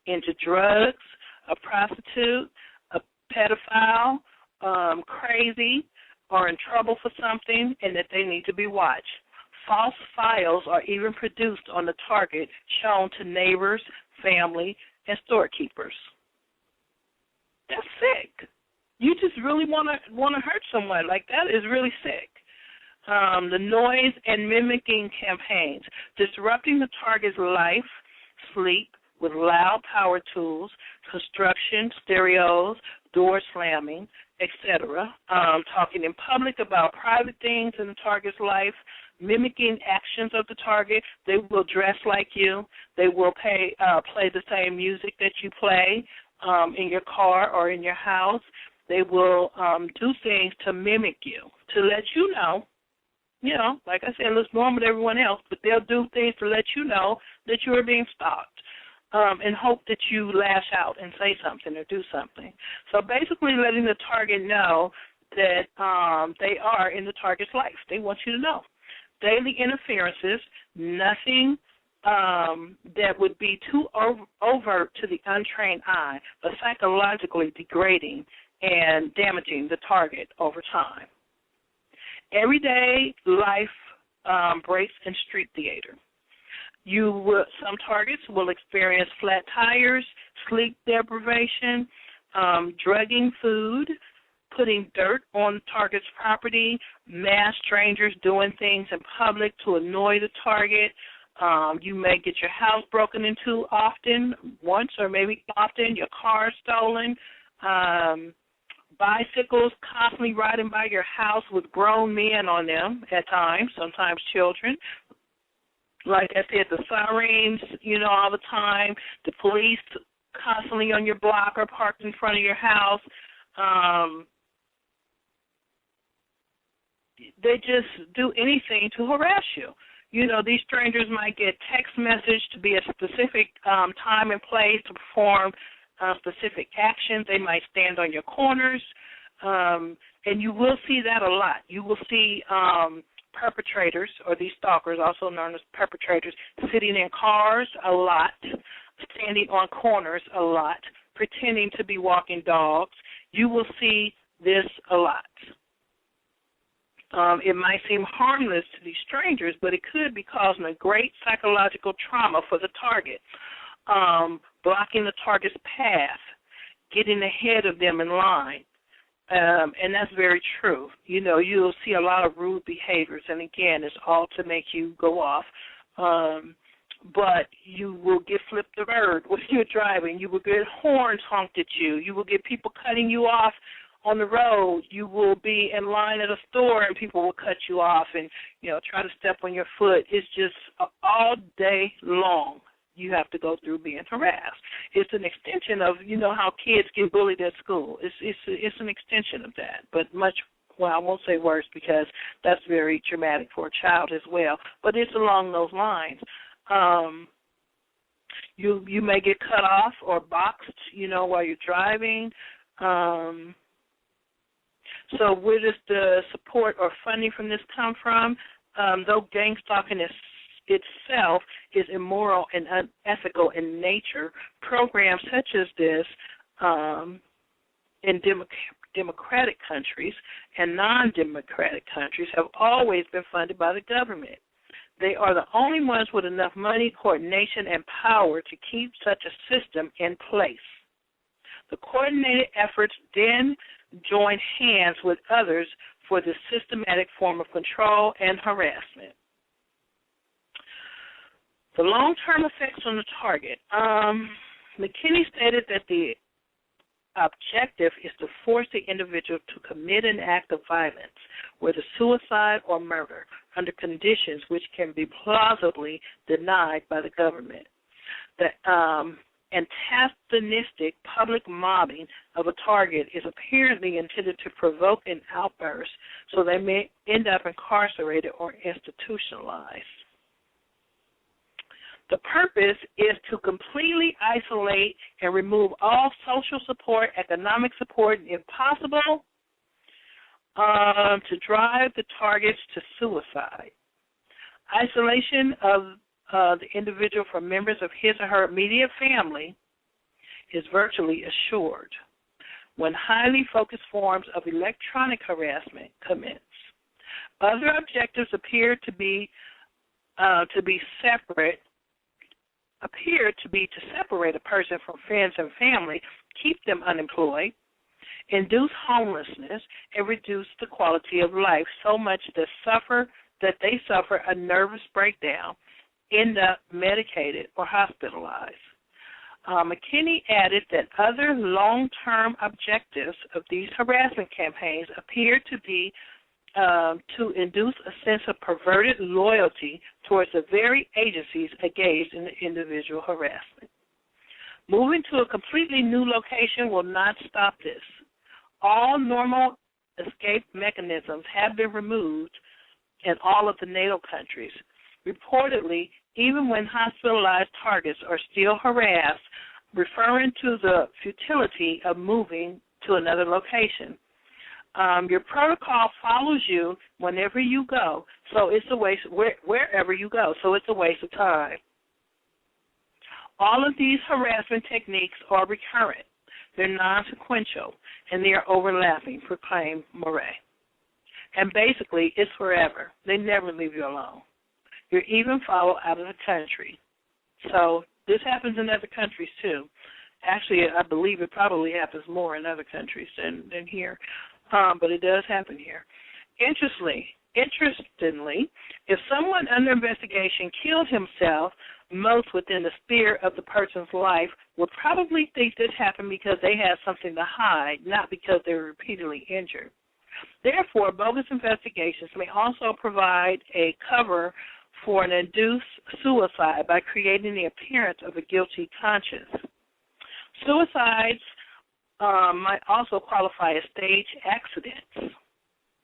Speaker 1: into drugs, a prostitute, a pedophile, crazy, or in trouble for something, and that they need to be watched. False files are even produced on the target, shown to neighbors, family, and storekeepers. That's sick. You just really want to hurt someone. Like, that is really sick. The noise and mimicking campaigns, disrupting the target's life, sleep, with loud power tools, construction, stereos, door slamming, etc., talking in public about private things in the target's life, mimicking actions of the target. They will dress like you. They will play the same music that you play in your car or in your house. They will do things to mimic you, to let you know, like I said, it looks normal to everyone else, but they'll do things to let you know that you are being stalked, and hope that you lash out and say something or do something. So basically letting the target know that they are in the target's life. They want you to know. Daily interferences, nothing that would be too overt to the untrained eye, but psychologically degrading and damaging the target over time. Everyday life breaks in street theater. Some targets will experience flat tires, sleep deprivation, drugging food, putting dirt on target's property, mass strangers doing things in public to annoy the target. You may get your house broken into once or maybe often, your car stolen, bicycles constantly riding by your house with grown men on them at times, sometimes children. Like I said, the sirens, all the time, the police constantly on your block or parked in front of your house. They just do anything to harass you. These strangers might get text message to be a specific time and place to perform specific actions. They might stand on your corners, and you will see that a lot. You will see perpetrators, or these stalkers, also known as perpetrators, sitting in cars a lot, standing on corners a lot, pretending to be walking dogs. You will see this a lot. It might seem harmless to these strangers, but it could be causing a great psychological trauma for the target, blocking the target's path, getting ahead of them in line. And that's very true. You'll see a lot of rude behaviors, and again, it's all to make you go off. But you will get flipped the bird when you're driving. You will get horns honked at you. You will get people cutting you off on the road. You will be in line at a store, and people will cut you off and, try to step on your foot. It's just all day long you have to go through being harassed. It's an extension of, how kids get bullied at school. It's an extension of that, but I won't say worse because that's very traumatic for a child as well, but it's along those lines. You may get cut off or boxed, while you're driving. So where does the support or funding from this come from? Though gang stalking itself is immoral and unethical in nature, programs such as this in democratic countries and non-democratic countries have always been funded by the government. They are the only ones with enough money, coordination, and power to keep such a system in place. The coordinated efforts then join hands with others for this systematic form of control and harassment. The long-term effects on the target. McKinney stated that the objective is to force the individual to commit an act of violence, whether suicide or murder, under conditions which can be plausibly denied by the government. The antagonistic public mobbing of a target is apparently intended to provoke an outburst so they may end up incarcerated or institutionalized. The purpose is to completely isolate and remove all social support, economic support, and if possible, to drive the targets to suicide. Isolation of the individual from members of his or her immediate family is virtually assured when highly focused forms of electronic harassment commence. Other objectives appear to be to separate a person from friends and family, keep them unemployed, induce homelessness, and reduce the quality of life so much that they suffer a nervous breakdown, end up medicated or hospitalized. McKinney added that other long-term objectives of these harassment campaigns appear to be to induce a sense of perverted loyalty towards the very agencies engaged in the individual harassment. Moving to a completely new location will not stop this. All normal escape mechanisms have been removed in all of the NATO countries. Reportedly, even when hospitalized targets are still harassed, referring to the futility of moving to another location. Your protocol follows you whenever you go, so it's a waste wherever you go, so it's a waste of time. All of these harassment techniques are recurrent. They're non-sequential, and they are overlapping, proclaimed Murray. And basically, it's forever. They never leave you alone. You're even followed out of the country. So this happens in other countries, too. Actually, I believe it probably happens more in other countries than here, but it does happen here. Interestingly, if someone under investigation killed himself, most within the sphere of the person's life would probably think this happened because they had something to hide, not because they were repeatedly injured. Therefore, bogus investigations may also provide a cover for an induced suicide by creating the appearance of a guilty conscience. Suicides might also qualify as stage accidents.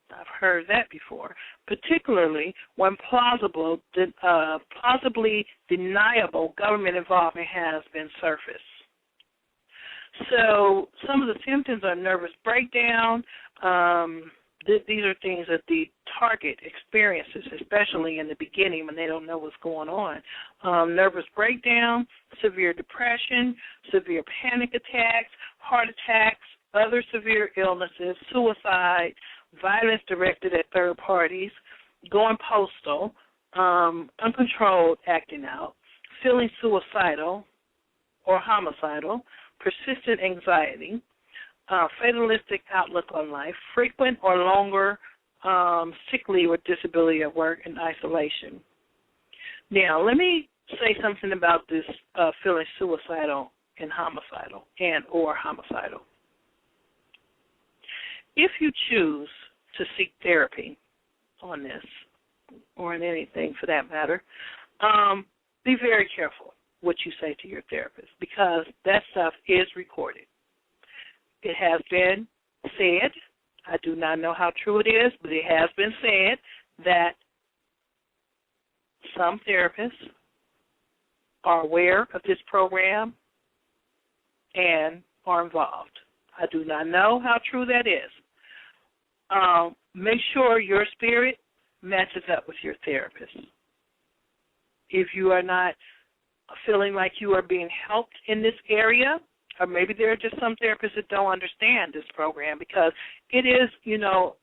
Speaker 1: I've heard that before, particularly when plausibly deniable government involvement has been surfaced. So some of the symptoms are nervous breakdown. These are things that the target experiences, especially in the beginning when they don't know what's going on. Nervous breakdown, severe depression, severe panic attacks, heart attacks, other severe illnesses, suicide, violence directed at third parties, going postal, uncontrolled acting out, feeling suicidal or homicidal, persistent anxiety, fatalistic outlook on life, frequent or longer sick leave or disability at work, and isolation. Now, let me say something about this feeling suicidal and homicidal or homicidal. If you choose to seek therapy on this, or in anything for that matter, be very careful what you say to your therapist, because that stuff is recorded. It has been said, I do not know how true it is, but it has been said that some therapists are aware of this program and are involved. I do not know how true that is. Make sure your spirit matches up with your therapist. If you are not feeling like you are being helped in this area, or maybe there are just some therapists that don't understand this program because it is,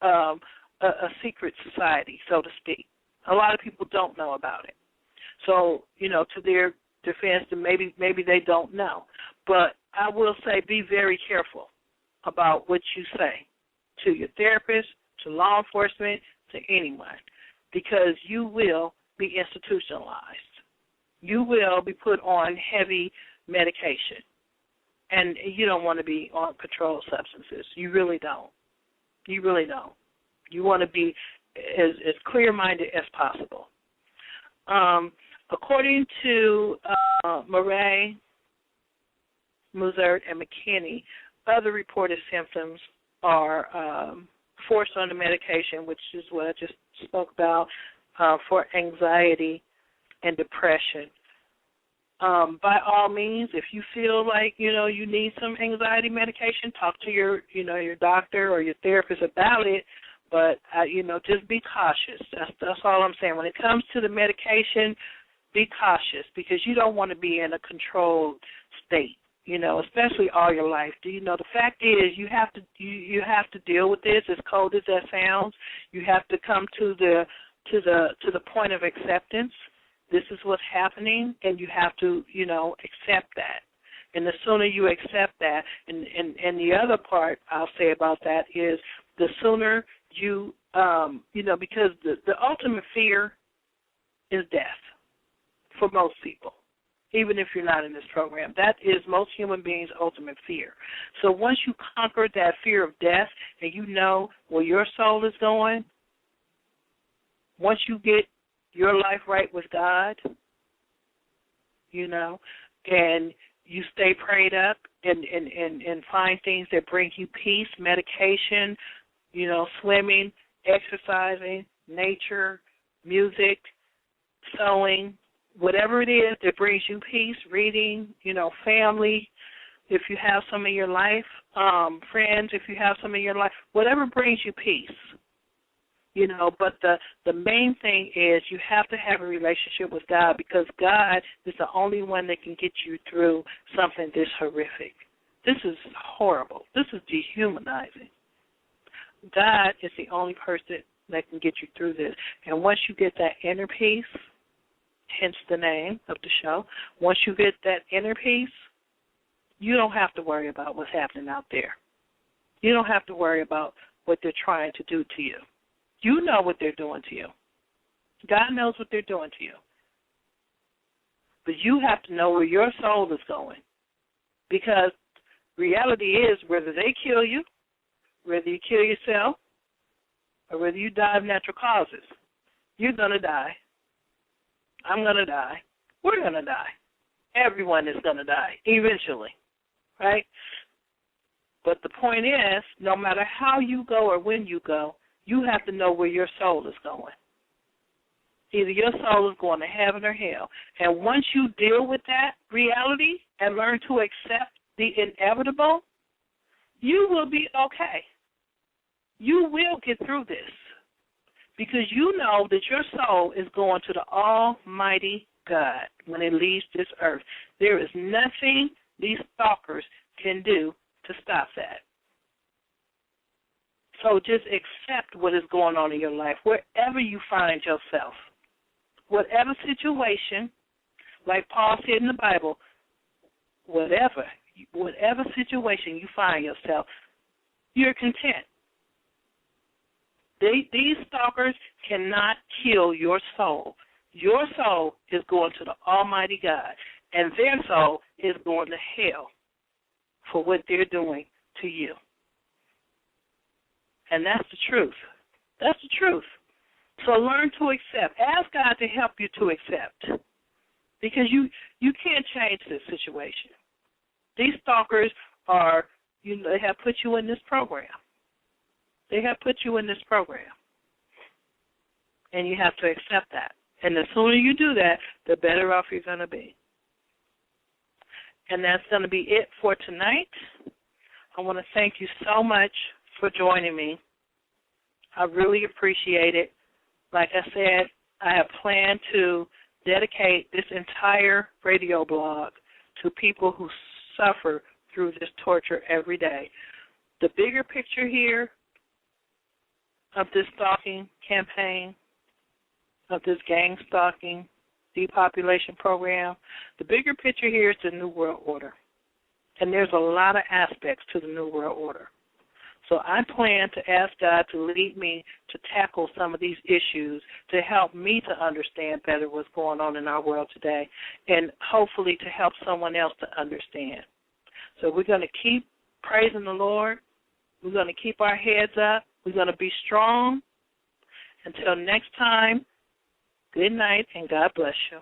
Speaker 1: a secret society, so to speak. A lot of people don't know about it. So, to their defense, maybe they don't know. But I will say be very careful about what you say to your therapist, to law enforcement, to anyone, because you will be institutionalized. You will be put on heavy medication, and you don't want to be on controlled substances. You really don't. You really don't. You want to be as clear-minded as possible. According to Murray, Muzert, and McKinney, other reported symptoms are forced under medication, which is what I just spoke about, for anxiety and depression. By all means, if you feel like, you need some anxiety medication, talk to your doctor or your therapist about it, but, just be cautious. That's all I'm saying. When it comes to the medication, be cautious because you don't want to be in a controlled state. Especially all your life. The fact is you have to deal with this, as cold as that sounds. You have to come to the point of acceptance. This is what's happening, and you have to, accept that. And the sooner you accept that, and the other part I'll say about that is the sooner you, because the ultimate fear is death for most people. Even if you're not in this program. That is most human beings' ultimate fear. So once you conquer that fear of death and you know where your soul is going, once you get your life right with God, and you stay prayed up and find things that bring you peace, medication, swimming, exercising, nature, music, sewing, whatever it is that brings you peace, reading, family, if you have some in your life, friends, if you have some in your life, whatever brings you peace. But the main thing is you have to have a relationship with God, because God is the only one that can get you through something this horrific. This is horrible. This is dehumanizing. God is the only person that can get you through this. And once you get that inner peace, hence the name of the show, once you get that inner peace, you don't have to worry about what's happening out there. You don't have to worry about what they're trying to do to you. You know what they're doing to you. God knows what they're doing to you. But you have to know where your soul is going, because reality is, whether they kill you, whether you kill yourself, or whether you die of natural causes, you're going to die. I'm going to die. We're going to die. Everyone is going to die eventually, right? But the point is, no matter how you go or when you go, you have to know where your soul is going. Either your soul is going to heaven or hell. And once you deal with that reality and learn to accept the inevitable, you will be okay. You will get through this, because you know that your soul is going to the Almighty God when it leaves this earth. There is nothing these stalkers can do to stop that. So just accept what is going on in your life, wherever you find yourself. Whatever situation, like Paul said in the Bible, whatever situation you find yourself, you're content. These stalkers cannot kill your soul. Your soul is going to the Almighty God, and their soul is going to hell for what they're doing to you. And that's the truth. That's the truth. So learn to accept. Ask God to help you to accept, because you can't change this situation. These stalkers are, they have put you in this program. They have put you in this program, and you have to accept that. And the sooner you do that, the better off you're going to be. And that's going to be it for tonight. I want to thank you so much for joining me. I really appreciate it. Like I said, I have planned to dedicate this entire radio blog to people who suffer through this torture every day. The bigger picture here of this stalking campaign, of this gang stalking depopulation program, the bigger picture here is the New World Order. And there's a lot of aspects to the New World Order. So I plan to ask God to lead me to tackle some of these issues to help me to understand better what's going on in our world today, and hopefully to help someone else to understand. So we're going to keep praising the Lord. We're going to keep our heads up. We're going to be strong. Until next time, good night and God bless you.